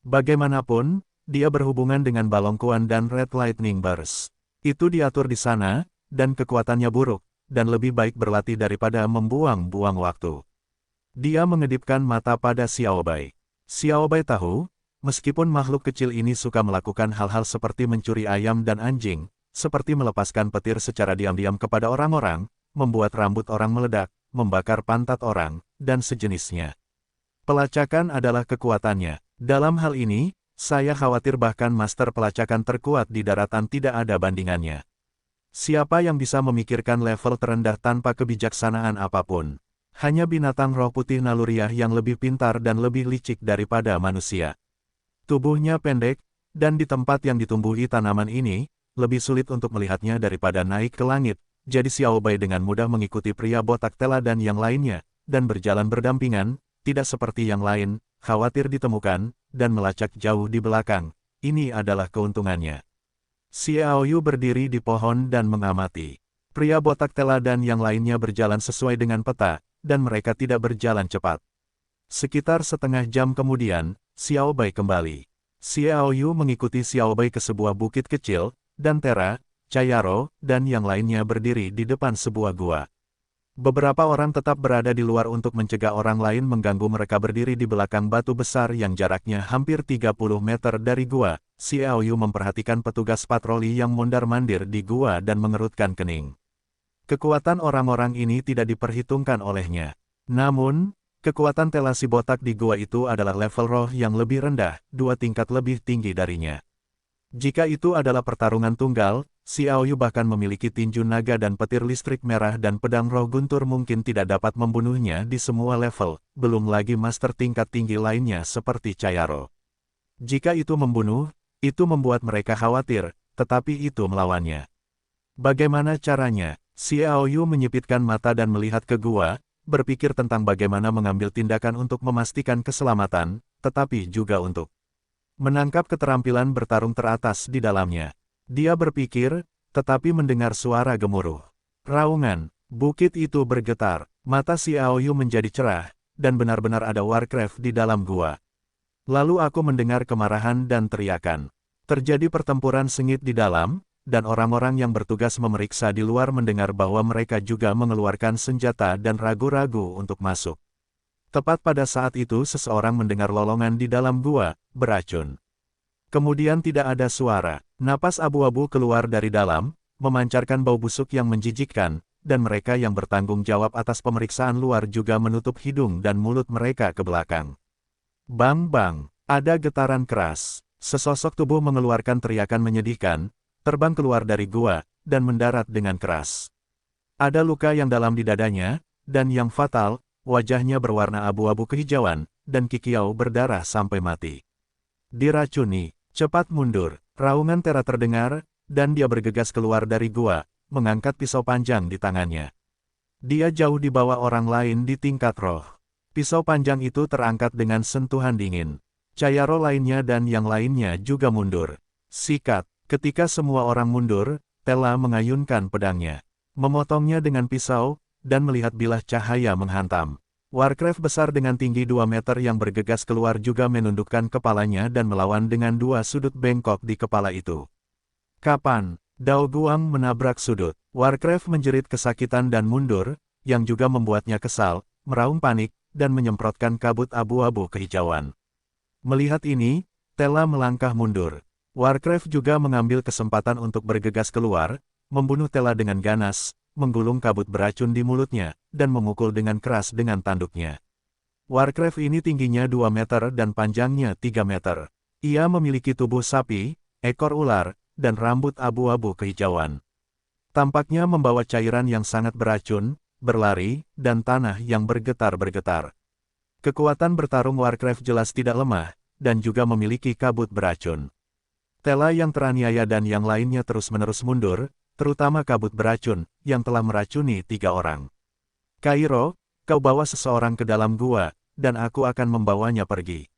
Bagaimanapun, dia berhubungan dengan Balongkuan dan Red Lightning Burst. Itu diatur di sana, dan kekuatannya buruk, dan lebih baik berlatih daripada membuang-buang waktu. Dia mengedipkan mata pada Xiaobai. Xiaobai tahu, meskipun makhluk kecil ini suka melakukan hal-hal seperti mencuri ayam dan anjing, seperti melepaskan petir secara diam-diam kepada orang-orang, membuat rambut orang meledak, membakar pantat orang, dan sejenisnya. Pelacakan adalah kekuatannya. Dalam hal ini, saya khawatir bahkan master pelacakan terkuat di daratan tidak ada bandingannya. Siapa yang bisa memikirkan level terendah tanpa kebijaksanaan apapun? Hanya binatang roh putih naluriah yang lebih pintar dan lebih licik daripada manusia. Tubuhnya pendek, dan di tempat yang ditumbuhi tanaman ini, lebih sulit untuk melihatnya daripada naik ke langit, jadi Xiaobai dengan mudah mengikuti pria botak Tela dan yang lainnya, dan berjalan berdampingan, tidak seperti yang lain, khawatir ditemukan, dan melacak jauh di belakang. Ini adalah keuntungannya. Xiaoyu berdiri di pohon dan mengamati. Pria botak Tela dan yang lainnya berjalan sesuai dengan peta, dan mereka tidak berjalan cepat. Sekitar setengah jam kemudian, Xiaobai kembali. Xiaoyu mengikuti Xiaobai ke sebuah bukit kecil, dan Tera, Kayaro, dan yang lainnya berdiri di depan sebuah gua. Beberapa orang tetap berada di luar untuk mencegah orang lain mengganggu mereka berdiri di belakang batu besar yang jaraknya hampir 30 meter dari gua. Xiaoyu memperhatikan petugas patroli yang mondar-mandir di gua dan mengerutkan kening. Kekuatan orang-orang ini tidak diperhitungkan olehnya. Namun, kekuatan Tela si botak di gua itu adalah level roh yang lebih rendah, 2 tingkat lebih tinggi darinya. Jika itu adalah pertarungan tunggal, Xiaoyu bahkan memiliki tinju naga dan petir listrik merah dan pedang roh guntur mungkin tidak dapat membunuhnya di semua level, belum lagi master tingkat tinggi lainnya seperti Kayaro. Jika itu membunuh, itu membuat mereka khawatir, tetapi itu melawannya. Bagaimana caranya? Xiaoyu menyipitkan mata dan melihat ke gua, berpikir tentang bagaimana mengambil tindakan untuk memastikan keselamatan, tetapi juga untuk menangkap keterampilan bertarung teratas di dalamnya. Dia berpikir, tetapi mendengar suara gemuruh. Raungan, bukit itu bergetar, mata Xiaoyu menjadi cerah, dan benar-benar ada Warcraft di dalam gua. Lalu aku mendengar kemarahan dan teriakan. Terjadi pertempuran sengit di dalam, dan orang-orang yang bertugas memeriksa di luar mendengar bahwa mereka juga mengeluarkan senjata dan ragu-ragu untuk masuk. Tepat pada saat itu seseorang mendengar lolongan di dalam gua, beracun. Kemudian tidak ada suara, napas abu-abu keluar dari dalam, memancarkan bau busuk yang menjijikkan, dan mereka yang bertanggung jawab atas pemeriksaan luar juga menutup hidung dan mulut mereka ke belakang. Bang-bang, ada getaran keras. Sesosok tubuh mengeluarkan teriakan menyedihkan, terbang keluar dari gua, dan mendarat dengan keras. Ada luka yang dalam di dadanya, dan yang fatal, wajahnya berwarna abu-abu kehijauan, dan Kikiau berdarah sampai mati. Diracuni, cepat mundur, raungan Tera terdengar, dan dia bergegas keluar dari gua, mengangkat pisau panjang di tangannya. Dia jauh di bawah orang lain di tingkat roh. Pisau panjang itu terangkat dengan sentuhan dingin. Chayaro lainnya dan yang lainnya juga mundur. Sikat, ketika semua orang mundur, Tela mengayunkan pedangnya. Memotongnya dengan pisau, dan melihat bilah cahaya menghantam. Warcraft besar dengan tinggi 2 meter yang bergegas keluar juga menundukkan kepalanya dan melawan dengan 2 sudut bengkok di kepala itu. Kapan? Dao Guang menabrak sudut. Warcraft menjerit kesakitan dan mundur, yang juga membuatnya kesal, meraung panik, dan menyemprotkan kabut abu-abu kehijauan. Melihat ini, Tela melangkah mundur. Warcraft juga mengambil kesempatan untuk bergegas keluar, membunuh Tela dengan ganas, menggulung kabut beracun di mulutnya, dan memukul dengan keras dengan tanduknya. Warcraft ini tingginya 2 meter dan panjangnya 3 meter. Ia memiliki tubuh sapi, ekor ular, dan rambut abu-abu kehijauan. Tampaknya membawa cairan yang sangat beracun, berlari, dan tanah yang bergetar-bergetar. Kekuatan bertarung Warcraft jelas tidak lemah, dan juga memiliki kabut beracun. Tela yang teraniaya dan yang lainnya terus-menerus mundur, terutama kabut beracun, yang telah meracuni 3 orang. Kairo, kau bawa seseorang ke dalam gua, dan aku akan membawanya pergi.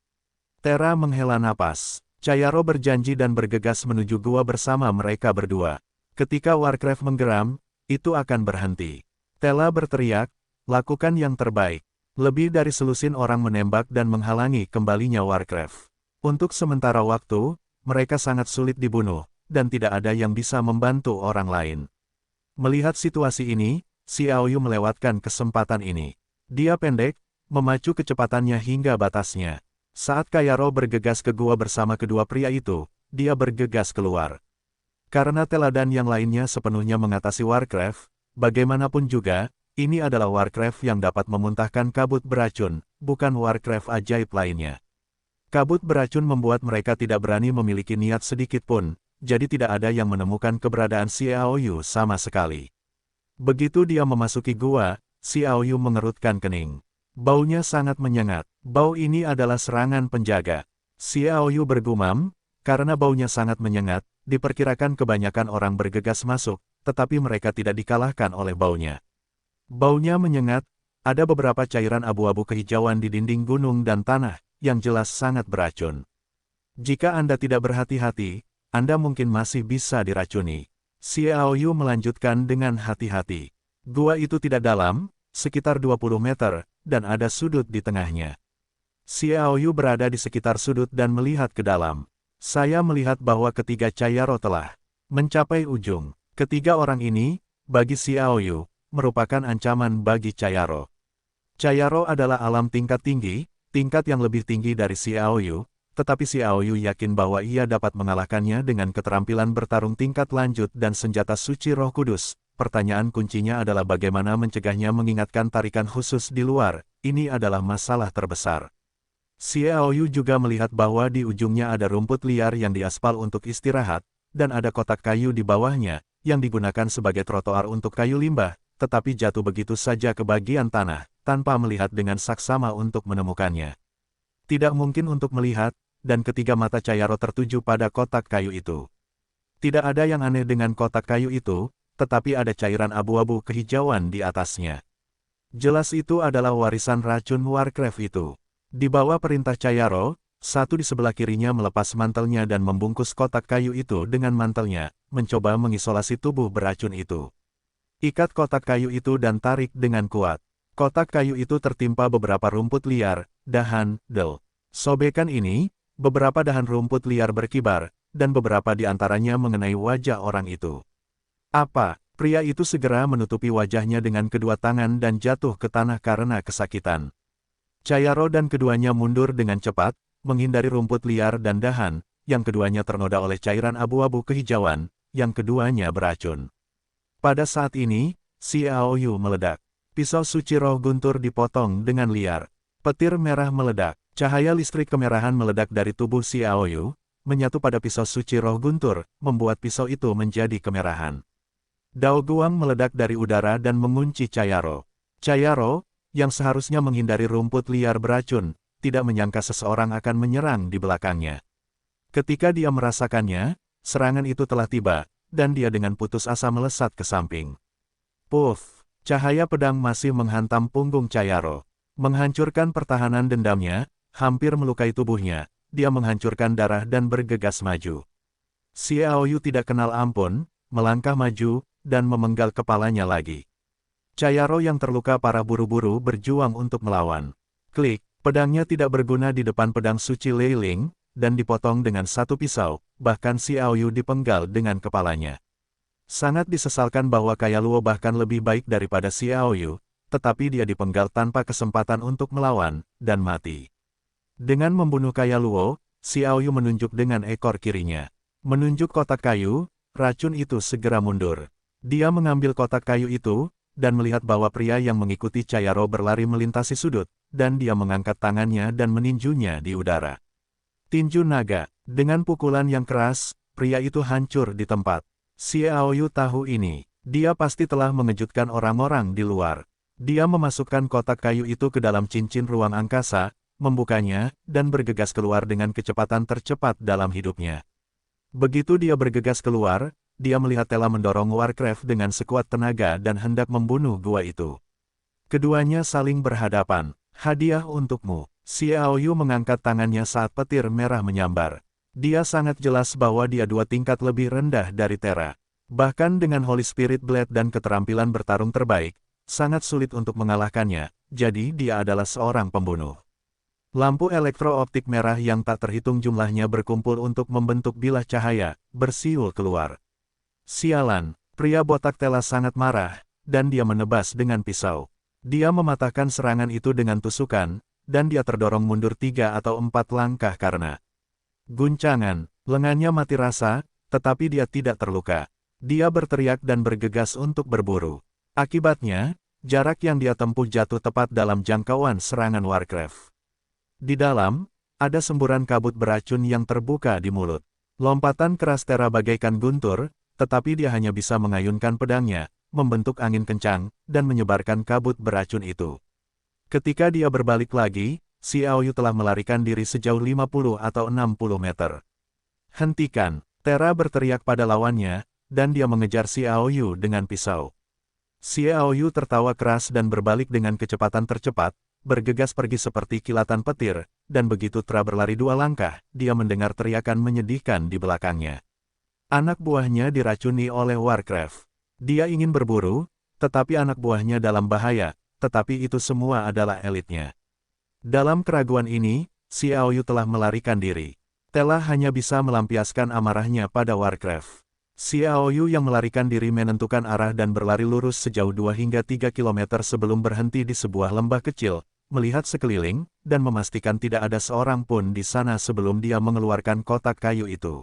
Tera menghela napas. Chayaro berjanji dan bergegas menuju gua bersama mereka berdua. Ketika Warcraft menggeram, itu akan berhenti. Tela berteriak, lakukan yang terbaik. Lebih dari selusin orang menembak dan menghalangi kembalinya Warcraft. Untuk sementara waktu, mereka sangat sulit dibunuh, dan tidak ada yang bisa membantu orang lain. Melihat situasi ini, Xiao Yu melewatkan kesempatan ini. Dia pendek, memacu kecepatannya hingga batasnya. Saat Kairo bergegas ke gua bersama kedua pria itu, dia bergegas keluar. Karena Tela dan yang lainnya sepenuhnya mengatasi Warcraft, bagaimanapun juga, ini adalah Warcraft yang dapat memuntahkan kabut beracun, bukan Warcraft ajaib lainnya. Kabut beracun membuat mereka tidak berani memiliki niat sedikit pun, jadi tidak ada yang menemukan keberadaan Xiao Yu sama sekali. Begitu dia memasuki gua, Xiao Yu mengerutkan kening. Baunya sangat menyengat. Bau ini adalah serangan penjaga. Xiao Yu bergumam, karena baunya sangat menyengat, diperkirakan kebanyakan orang bergegas masuk, tetapi mereka tidak dikalahkan oleh baunya. Baunya menyengat, ada beberapa cairan abu-abu kehijauan di dinding gunung dan tanah, yang jelas sangat beracun. Jika Anda tidak berhati-hati, Anda mungkin masih bisa diracuni. Xiao Yu melanjutkan dengan hati-hati. Gua itu tidak dalam, sekitar 20 meter, dan ada sudut di tengahnya. Xiao Yu berada di sekitar sudut dan melihat ke dalam. Saya melihat bahwa ketiga Chayaro telah mencapai ujung. Ketiga orang ini, bagi Xiao Yu, merupakan ancaman bagi Chayaro. Chayaro adalah alam tingkat tinggi, tingkat yang lebih tinggi dari Xiao Yu, tetapi Xiao Yu yakin bahwa ia dapat mengalahkannya dengan keterampilan bertarung tingkat lanjut dan senjata suci Roh Kudus. Pertanyaan kuncinya adalah bagaimana mencegahnya mengingatkan tarikan khusus di luar, ini adalah masalah terbesar. Xiao Yu juga melihat bahwa di ujungnya ada rumput liar yang diaspal untuk istirahat, dan ada kotak kayu di bawahnya, yang digunakan sebagai trotoar untuk kayu limbah, tetapi jatuh begitu saja ke bagian tanah, tanpa melihat dengan saksama untuk menemukannya. Tidak mungkin untuk melihat, dan ketiga mata Chayaro tertuju pada kotak kayu itu. Tidak ada yang aneh dengan kotak kayu itu, tetapi ada cairan abu-abu kehijauan di atasnya. Jelas itu adalah warisan racun Warcraft itu. Di bawah perintah Chayaro, satu di sebelah kirinya melepas mantelnya dan membungkus kotak kayu itu dengan mantelnya, mencoba mengisolasi tubuh beracun itu. Ikat kotak kayu itu dan tarik dengan kuat. Kotak kayu itu tertimpa beberapa rumput liar, dahan, del. Sobekan ini, beberapa dahan rumput liar berkibar, dan beberapa di antaranya mengenai wajah orang itu. Apa? Pria itu segera menutupi wajahnya dengan kedua tangan dan jatuh ke tanah karena kesakitan. Chayaro dan keduanya mundur dengan cepat, menghindari rumput liar dan dahan, yang keduanya ternoda oleh cairan abu-abu kehijauan, yang keduanya beracun. Pada saat ini, Xiao Yu meledak. Pisau suci roh guntur dipotong dengan liar. Petir merah meledak. Cahaya listrik kemerahan meledak dari tubuh Xiao Yu, menyatu pada pisau suci roh guntur, membuat pisau itu menjadi kemerahan. Dao Guang meledak dari udara dan mengunci Chayaro. Chayaro, yang seharusnya menghindari rumput liar beracun, tidak menyangka seseorang akan menyerang di belakangnya. Ketika dia merasakannya, serangan itu telah tiba, dan dia dengan putus asa melesat ke samping. Puff! Cahaya pedang masih menghantam punggung Chayaro. Menghancurkan pertahanan dendamnya, hampir melukai tubuhnya, dia menghancurkan darah dan bergegas maju. Xiao Yu tidak kenal ampun, melangkah maju, dan memenggal kepalanya lagi. Chayaro yang terluka parah buru-buru berjuang untuk melawan. Klik, pedangnya tidak berguna di depan pedang suci Lei Ling, dan dipotong dengan satu pisau, bahkan Xiao Yu dipenggal dengan kepalanya. Sangat disesalkan bahwa Kaya Luo bahkan lebih baik daripada Xiao Yu, tetapi dia dipenggal tanpa kesempatan untuk melawan, dan mati. Dengan membunuh Kaya Luo, Xiao Yu menunjuk dengan ekor kirinya. Menunjuk kotak kayu, racun itu segera mundur. Dia mengambil kotak kayu itu, dan melihat bahwa pria yang mengikuti Chayaro berlari melintasi sudut, dan dia mengangkat tangannya dan meninjunya di udara. Tinju naga. Dengan pukulan yang keras, pria itu hancur di tempat. Xiao Yu tahu ini. Dia pasti telah mengejutkan orang-orang di luar. Dia memasukkan kotak kayu itu ke dalam cincin ruang angkasa, membukanya, dan bergegas keluar dengan kecepatan tercepat dalam hidupnya. Begitu dia bergegas keluar, dia melihat Tela mendorong Warcraft dengan sekuat tenaga dan hendak membunuh gua itu. Keduanya saling berhadapan. Hadiah untukmu. Xiao Yu mengangkat tangannya saat petir merah menyambar. Dia sangat jelas bahwa dia 2 tingkat lebih rendah dari Tera. Bahkan dengan Holy Spirit Blade dan keterampilan bertarung terbaik, sangat sulit untuk mengalahkannya, jadi dia adalah seorang pembunuh. Lampu elektro-optik merah yang tak terhitung jumlahnya berkumpul untuk membentuk bilah cahaya, bersiul keluar. Sialan, pria botak Tela sangat marah, dan dia menebas dengan pisau. Dia mematahkan serangan itu dengan tusukan, dan dia terdorong mundur 3 atau 4 langkah karena guncangan. Lengannya mati rasa, tetapi dia tidak terluka. Dia berteriak dan bergegas untuk berburu. Akibatnya, jarak yang dia tempuh jatuh tepat dalam jangkauan serangan Warcraft. Di dalam, ada semburan kabut beracun yang terbuka di mulut. Lompatan keras Tera bagaikan guntur, tetapi dia hanya bisa mengayunkan pedangnya, membentuk angin kencang, dan menyebarkan kabut beracun itu. Ketika dia berbalik lagi, Xiao Yu telah melarikan diri sejauh 50 atau 60 meter. Hentikan! Tera berteriak pada lawannya, dan dia mengejar Xiao Yu dengan pisau. Xiao Yu tertawa keras dan berbalik dengan kecepatan tercepat, bergegas pergi seperti kilatan petir, dan begitu Tera berlari 2 langkah, dia mendengar teriakan menyedihkan di belakangnya. Anak buahnya diracuni oleh Warcraft. Dia ingin berburu, tetapi anak buahnya dalam bahaya, tetapi itu semua adalah elitnya. Dalam keraguan ini, Xiao Yu telah melarikan diri. Tela hanya bisa melampiaskan amarahnya pada Warcraft. Xiao Yu yang melarikan diri menentukan arah dan berlari lurus sejauh 2 hingga 3 km sebelum berhenti di sebuah lembah kecil, melihat sekeliling, dan memastikan tidak ada seorang pun di sana sebelum dia mengeluarkan kotak kayu itu.